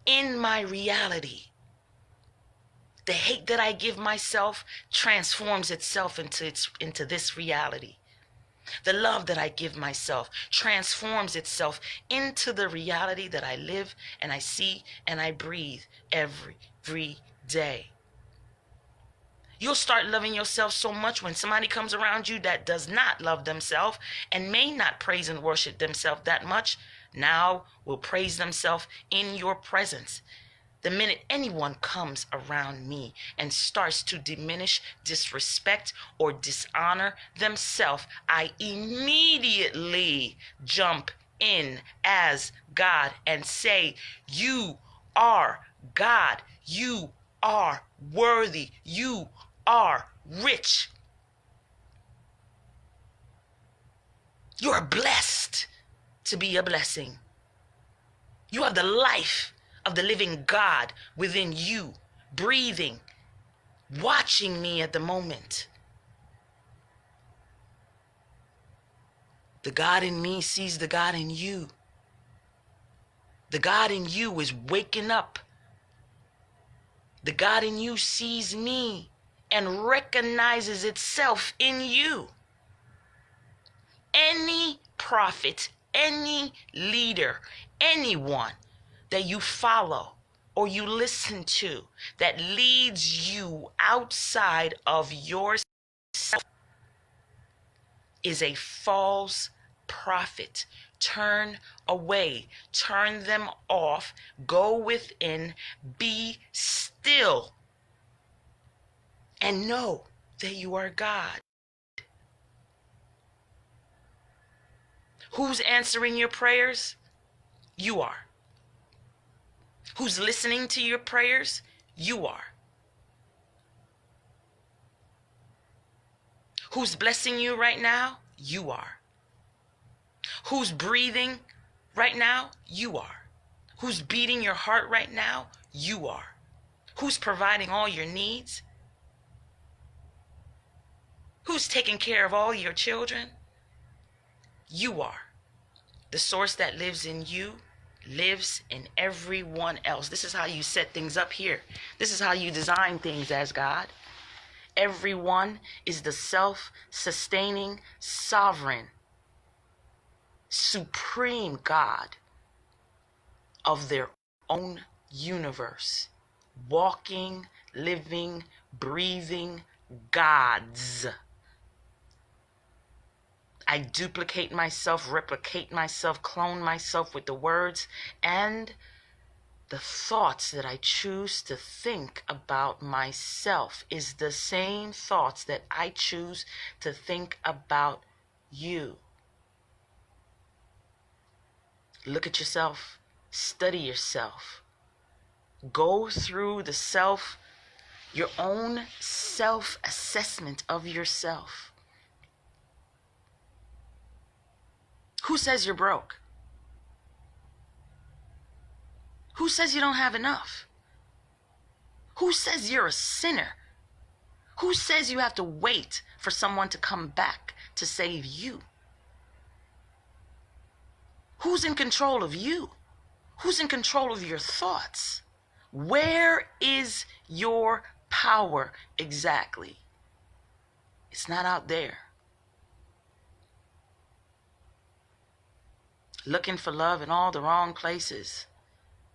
Speaker 1: in my reality. The hate that I give myself transforms itself into this reality. The love that I give myself transforms itself into the reality that I live and I see and I breathe every day. You'll start loving yourself so much when somebody comes around you that does not love themselves and may not praise and worship themselves that much, now will praise themselves in your presence. The minute anyone comes around me and starts to diminish, disrespect, or dishonor themselves, I immediately jump in as God and say, you are God. You are worthy. You are rich. You're blessed to be a blessing. You have the life of the living God within you, breathing, watching me at the moment. The God in me sees the God in you. The God in you is waking up. The God in you sees me and recognizes itself in you. Any prophet, any leader, anyone that you follow or you listen to that leads you outside of yourself is a false prophet. Turn away, turn them off, go within, be still, and know that you are God. Who's answering your prayers? You are. Who's listening to your prayers? You are. Who's blessing you right now? You are. Who's breathing right now? You are. Who's beating your heart right now? You are. Who's providing all your needs? Who's taking care of all your children? You are. The source that lives in you lives in everyone else. This is how you set things up here. This is how you design things as God. Everyone is the self-sustaining, sovereign, supreme God of their own universe. Walking, living, breathing gods. I duplicate myself, replicate myself, clone myself with the words and the thoughts that I choose to think about myself is the same thoughts that I choose to think about you. Look at yourself. Study yourself. Go through your own self-assessment of yourself. Who says you're broke? Who says you don't have enough? Who says you're a sinner? Who says you have to wait for someone to come back to save you? Who's in control of you? Who's in control of your thoughts? Where is your power exactly? It's not out there. Looking for love in all the wrong places.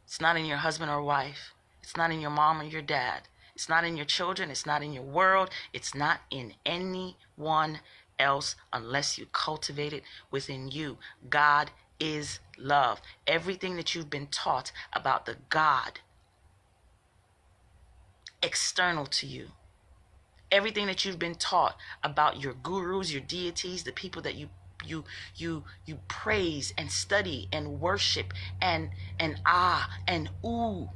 Speaker 1: It's not in your husband or wife. It's not in your mom or your dad. It's not in your children. It's not in your world. It's not in anyone else unless you cultivate it within you. God is love. Everything that you've been taught about the God external to you, everything that you've been taught about your gurus, your deities, the people that you praise and study and worship and ooh,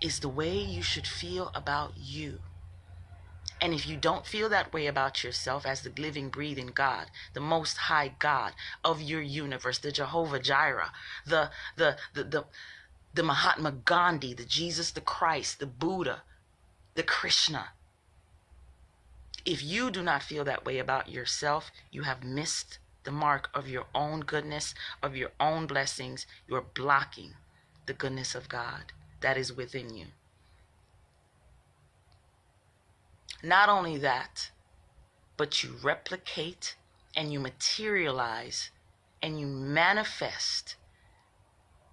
Speaker 1: is the way you should feel about you. And if you don't feel that way about yourself as the living, breathing God, the most high God of your universe, the Jehovah Jireh, the Mahatma Gandhi, the Jesus the Christ, the Buddha, the Krishna, if you do not feel that way about yourself, you have missed the mark of your own goodness, of your own blessings. You're blocking the goodness of God that is within you. Not only that, but you replicate and you materialize and you manifest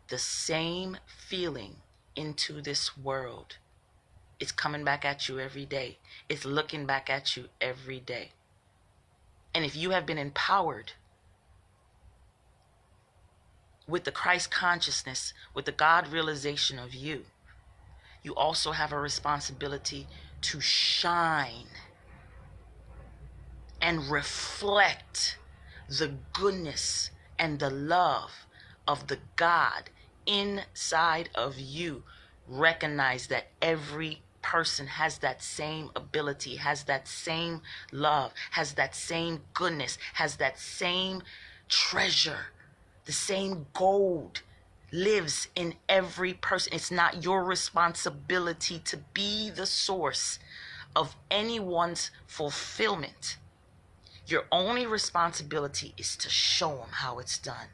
Speaker 1: the same feeling into this world. It's coming back at you every day. It's looking back at you every day. And if you have been empowered with the Christ consciousness, with the God realization of you, you also have a responsibility to shine and reflect the goodness and the love of the God inside of you. Recognize that every person has that same ability, has that same love, has that same goodness, has that same treasure. The same gold lives in every person. It's not your responsibility to be the source of anyone's fulfillment. Your only responsibility is to show them how it's done.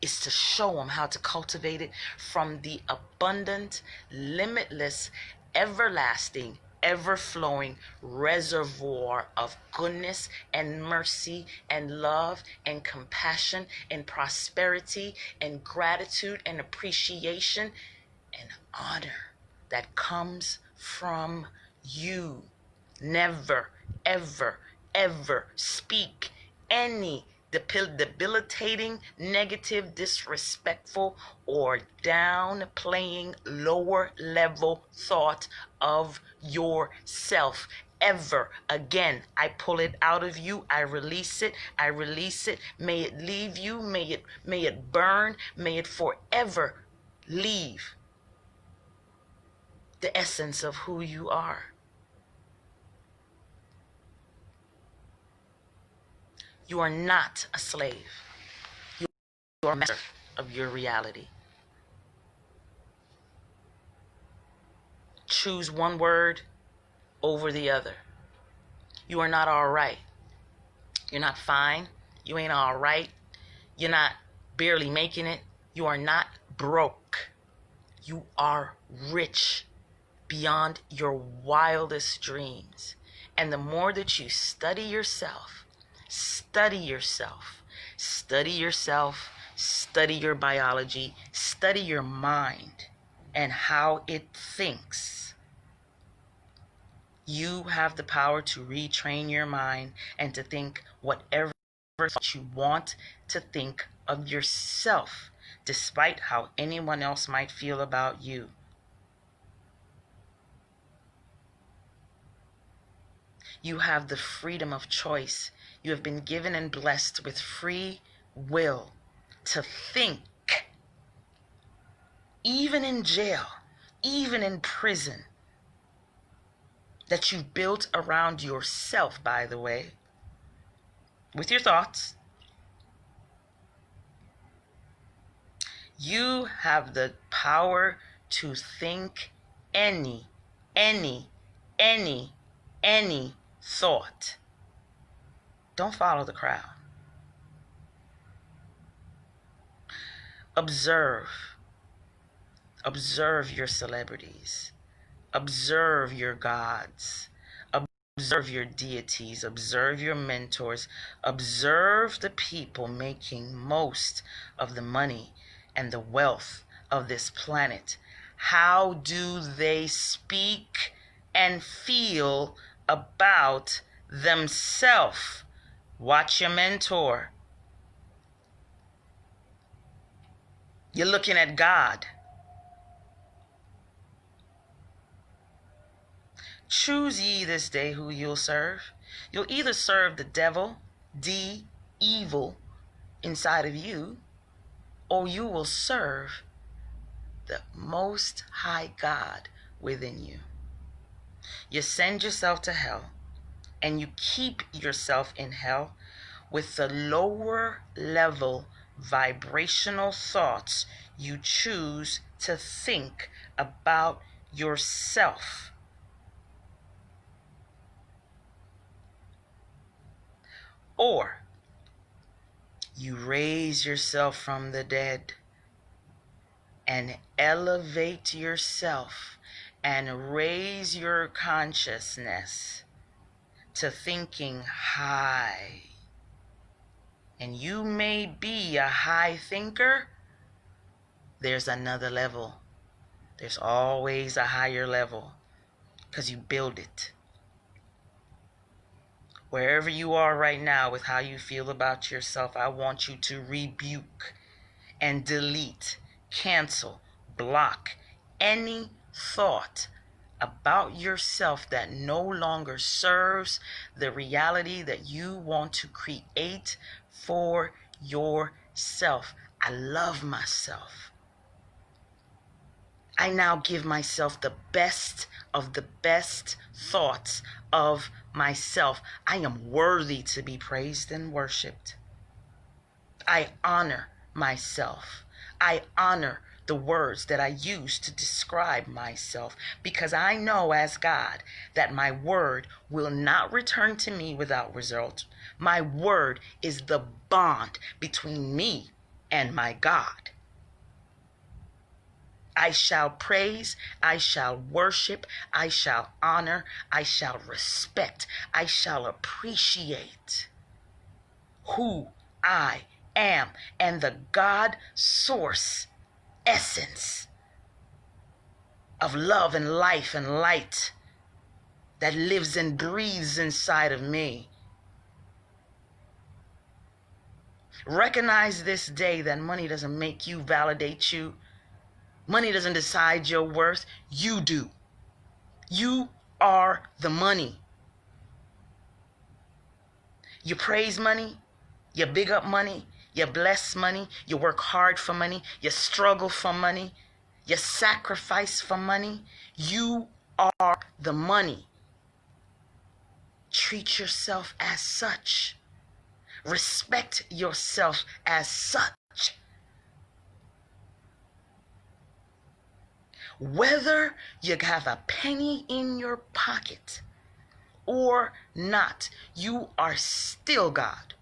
Speaker 1: Is to show them how to cultivate it from the abundant, limitless, everlasting, ever-flowing reservoir of goodness and mercy and love and compassion and prosperity and gratitude and appreciation and honor that comes from you. Never, ever, ever speak any debilitating, negative, disrespectful, or downplaying lower level thought of yourself ever again. I pull it out of you. I release it. I release it. May it leave you. May it burn. May it forever leave the essence of who you are. You are not a slave. You are a master of your reality. Choose one word over the other. You are not all right. You're not fine. You ain't all right. You're not barely making it. You are not broke. You are rich beyond your wildest dreams. And the more that you study yourself, study yourself, study yourself, study your biology, study your mind and how it thinks, you have the power to retrain your mind and to think whatever thought you want to think of yourself, despite how anyone else might feel about you. You have the freedom of choice. You have been given and blessed with free will to think, even in jail, even in prison, that you've built around yourself, by the way, with your thoughts. You have the power to think any thought. Don't follow the crowd. Observe your celebrities. Observe your gods. Observe your deities. Observe your mentors. Observe the people making most of the money and the wealth of this planet. How do they speak and feel about themselves? Watch your mentor. You're looking at God. Choose ye this day who you'll serve. You'll either serve the devil, D, evil, inside of you, or you will serve the Most High God within you. You send yourself to hell, and you keep yourself in hell with the lower level vibrational thoughts you choose to think about yourself. Or you raise yourself from the dead and elevate yourself and raise your consciousness to thinking high. And you may be a high thinker. There's another level. There's always a higher level because you build it. Wherever you are right now with how you feel about yourself, I want you to rebuke and delete, cancel, block any thought about yourself that no longer serves the reality that you want to create for yourself. I love myself. I now give myself the best of the best thoughts of myself. I am worthy to be praised and worshiped. I honor myself. I honor the words that I use to describe myself because I know as God that my word will not return to me without result. My word is the bond between me and my God. I shall praise, I shall worship, I shall honor, I shall respect, I shall appreciate who I am and the God source essence of love and life and light that lives and breathes inside of me. Recognize this day that money doesn't make you, validate you. Money doesn't decide your worth. You do. You are the money. You praise money. You big up money. You bless money. You work hard for money. You struggle for money. You sacrifice for money. You are the money. Treat yourself as such. Respect yourself as such. Whether you have a penny in your pocket or not, you are still God.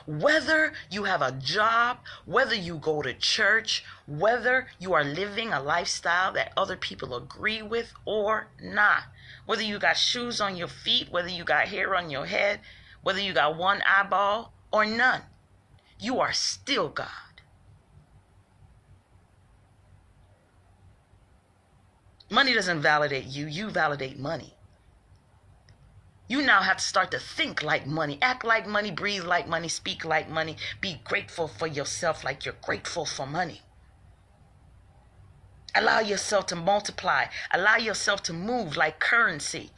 Speaker 1: Whether you have a job, whether you go to church, whether you are living a lifestyle that other people agree with or not, whether you got shoes on your feet, whether you got hair on your head, whether you got one eyeball or none, you are still God. Money doesn't validate you, you validate money. You now have to start to think like money, act like money, breathe like money, speak like money, be grateful for yourself like you're grateful for money. Allow yourself to multiply. Allow yourself to move like currency.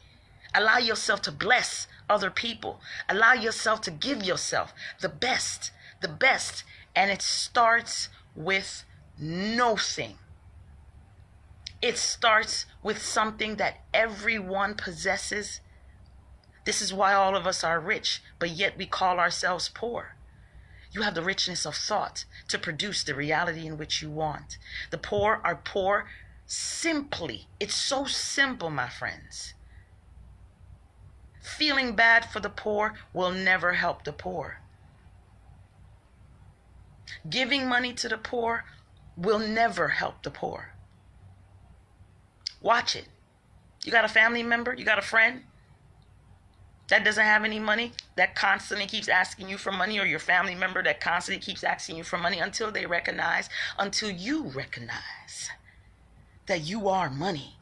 Speaker 1: Allow yourself to bless other people. Allow yourself to give yourself the best, and it starts with nothing. It starts with something that everyone possesses. This is why all of us are rich, but yet we call ourselves poor. You have the richness of thought to produce the reality in which you want. The poor are poor simply. It's so simple, my friends. Feeling bad for the poor will never help the poor. Giving money to the poor will never help the poor. Watch it. You got a family member, you got a friend that doesn't have any money, that constantly keeps asking you for money, or your family member that constantly keeps asking you for money, until you recognize that you are money,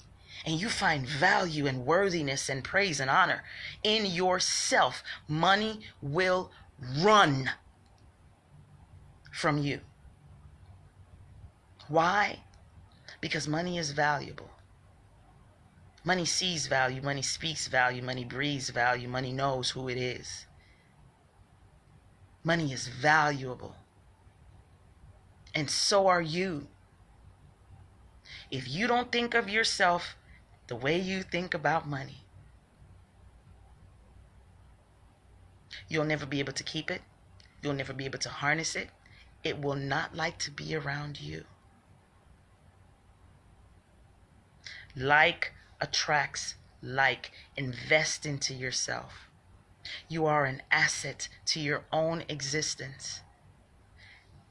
Speaker 1: and you find value and worthiness and praise and honor in yourself, money will run from you. Why? Because money is valuable. Money sees value, money speaks value, money breathes value, money knows who it is. Money is valuable. And so are you. If you don't think of yourself the way you think about money, you'll never be able to keep it. You'll never be able to harness it. It will not like to be around you. Like attracts like. Invest into yourself. You are an asset to your own existence.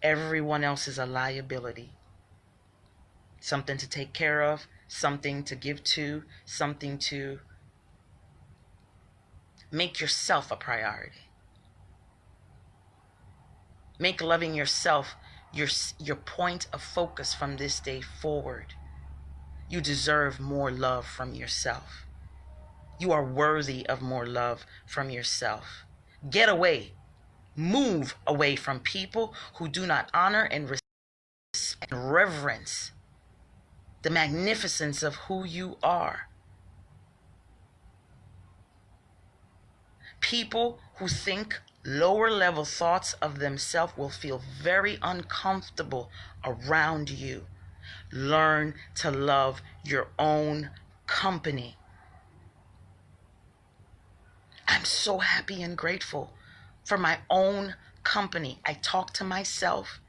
Speaker 1: Everyone else is a liability. Something to take care of, something to give to, something to make yourself a priority. Make loving yourself your point of focus from this day forward. You deserve more love from yourself. You are worthy of more love from yourself. Get away. Move away from people who do not honor and respect and reverence the magnificence of who you are. People who think lower level thoughts of themselves will feel very uncomfortable around you. Learn to love your own company. I'm so happy and grateful for my own company. I talk to myself.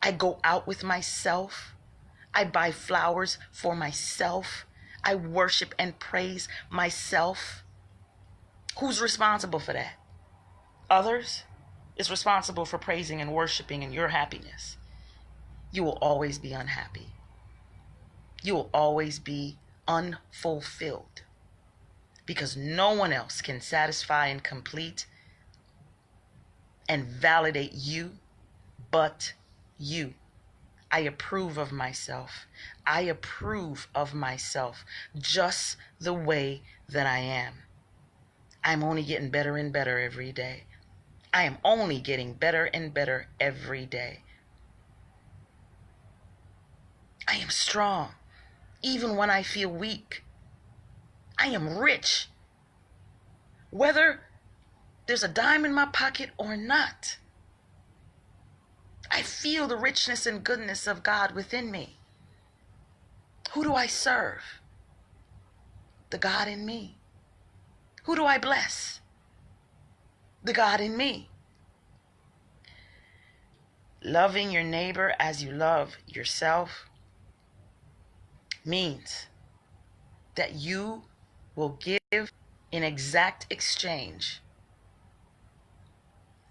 Speaker 1: I go out with myself. I buy flowers for myself. I worship and praise myself. Who's responsible for that? Others is responsible for praising and worshiping and your happiness. You will always be unhappy. You will always be unfulfilled, because no one else can satisfy and complete and validate you but you. I approve of myself. I approve of myself just the way that I am. I'm only getting better and better every day. I am only getting better and better every day. I am strong, even when I feel weak. I am rich, whether there's a dime in my pocket or not. I feel the richness and goodness of God within me. Who do I serve? The God in me. Who do I bless? The God in me. Loving your neighbor as you love yourself means that you will give in exact exchange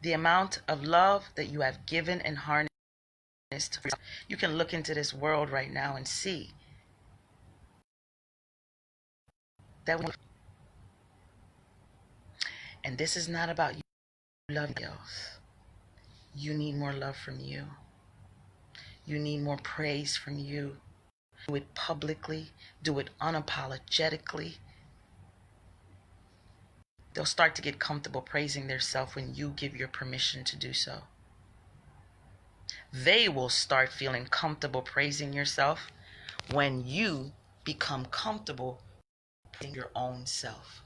Speaker 1: the amount of love that you have given and harnessed. You can look into this world right now and see that. And this is not about you loving else. You need more love from you. You need more praise from you. Do it publicly. Do it unapologetically. They'll start to get comfortable praising themselves when you give your permission to do so. They will start feeling comfortable praising yourself when you become comfortable praising your own self.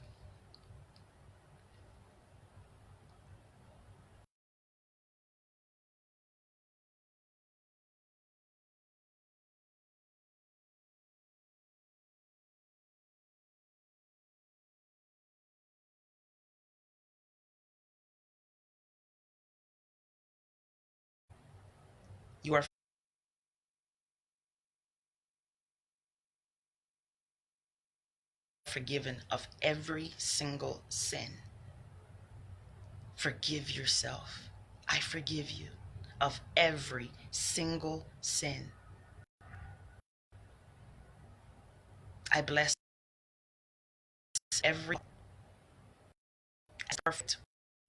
Speaker 1: forgiven of every single sin. Forgive yourself. I forgive you of every single sin. I bless every perfect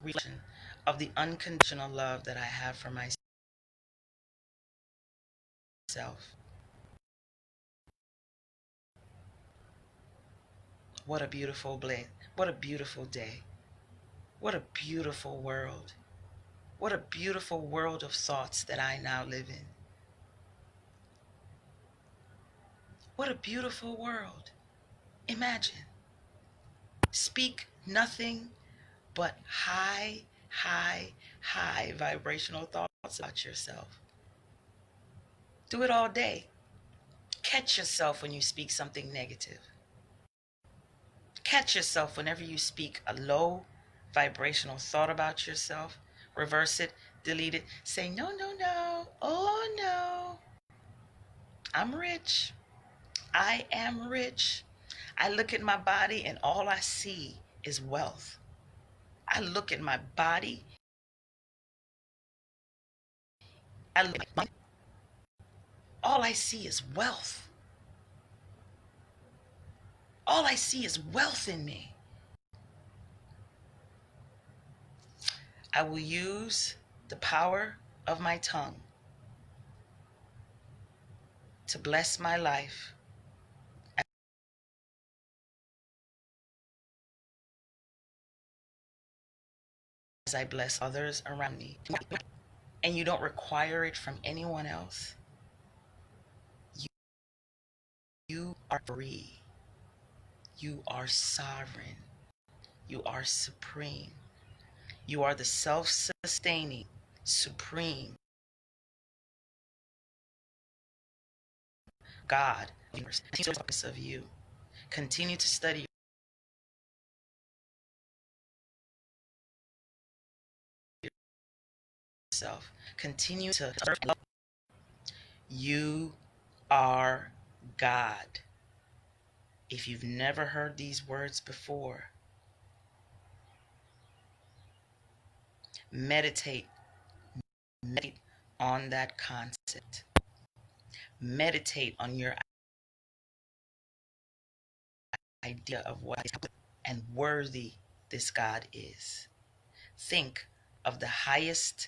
Speaker 1: reflection of the unconditional love that I have for myself. What a beautiful blend. What a beautiful day. What a beautiful world. What a beautiful world of thoughts that I now live in. What a beautiful world. Imagine. Speak nothing but high, high, high vibrational thoughts about yourself. Do it all day. Catch yourself when you speak something negative. Catch yourself whenever you speak a low vibrational thought about yourself. Reverse it, delete it. Say, no, no, no. Oh, no. I'm rich. I am rich. I look at my body and all I see is wealth. I look at my body. All I see is wealth. All I see is wealth in me. I will use the power of my tongue to bless my life as I bless others around me. And you don't require it from anyone else. You are free. You are sovereign. You are supreme. You are the self-sustaining, supreme God of you. Continue to study yourself. Continue to serve. You are God. If you've never heard these words before, meditate on that concept. Meditate on your idea of what and worthy this God is. Think of the highest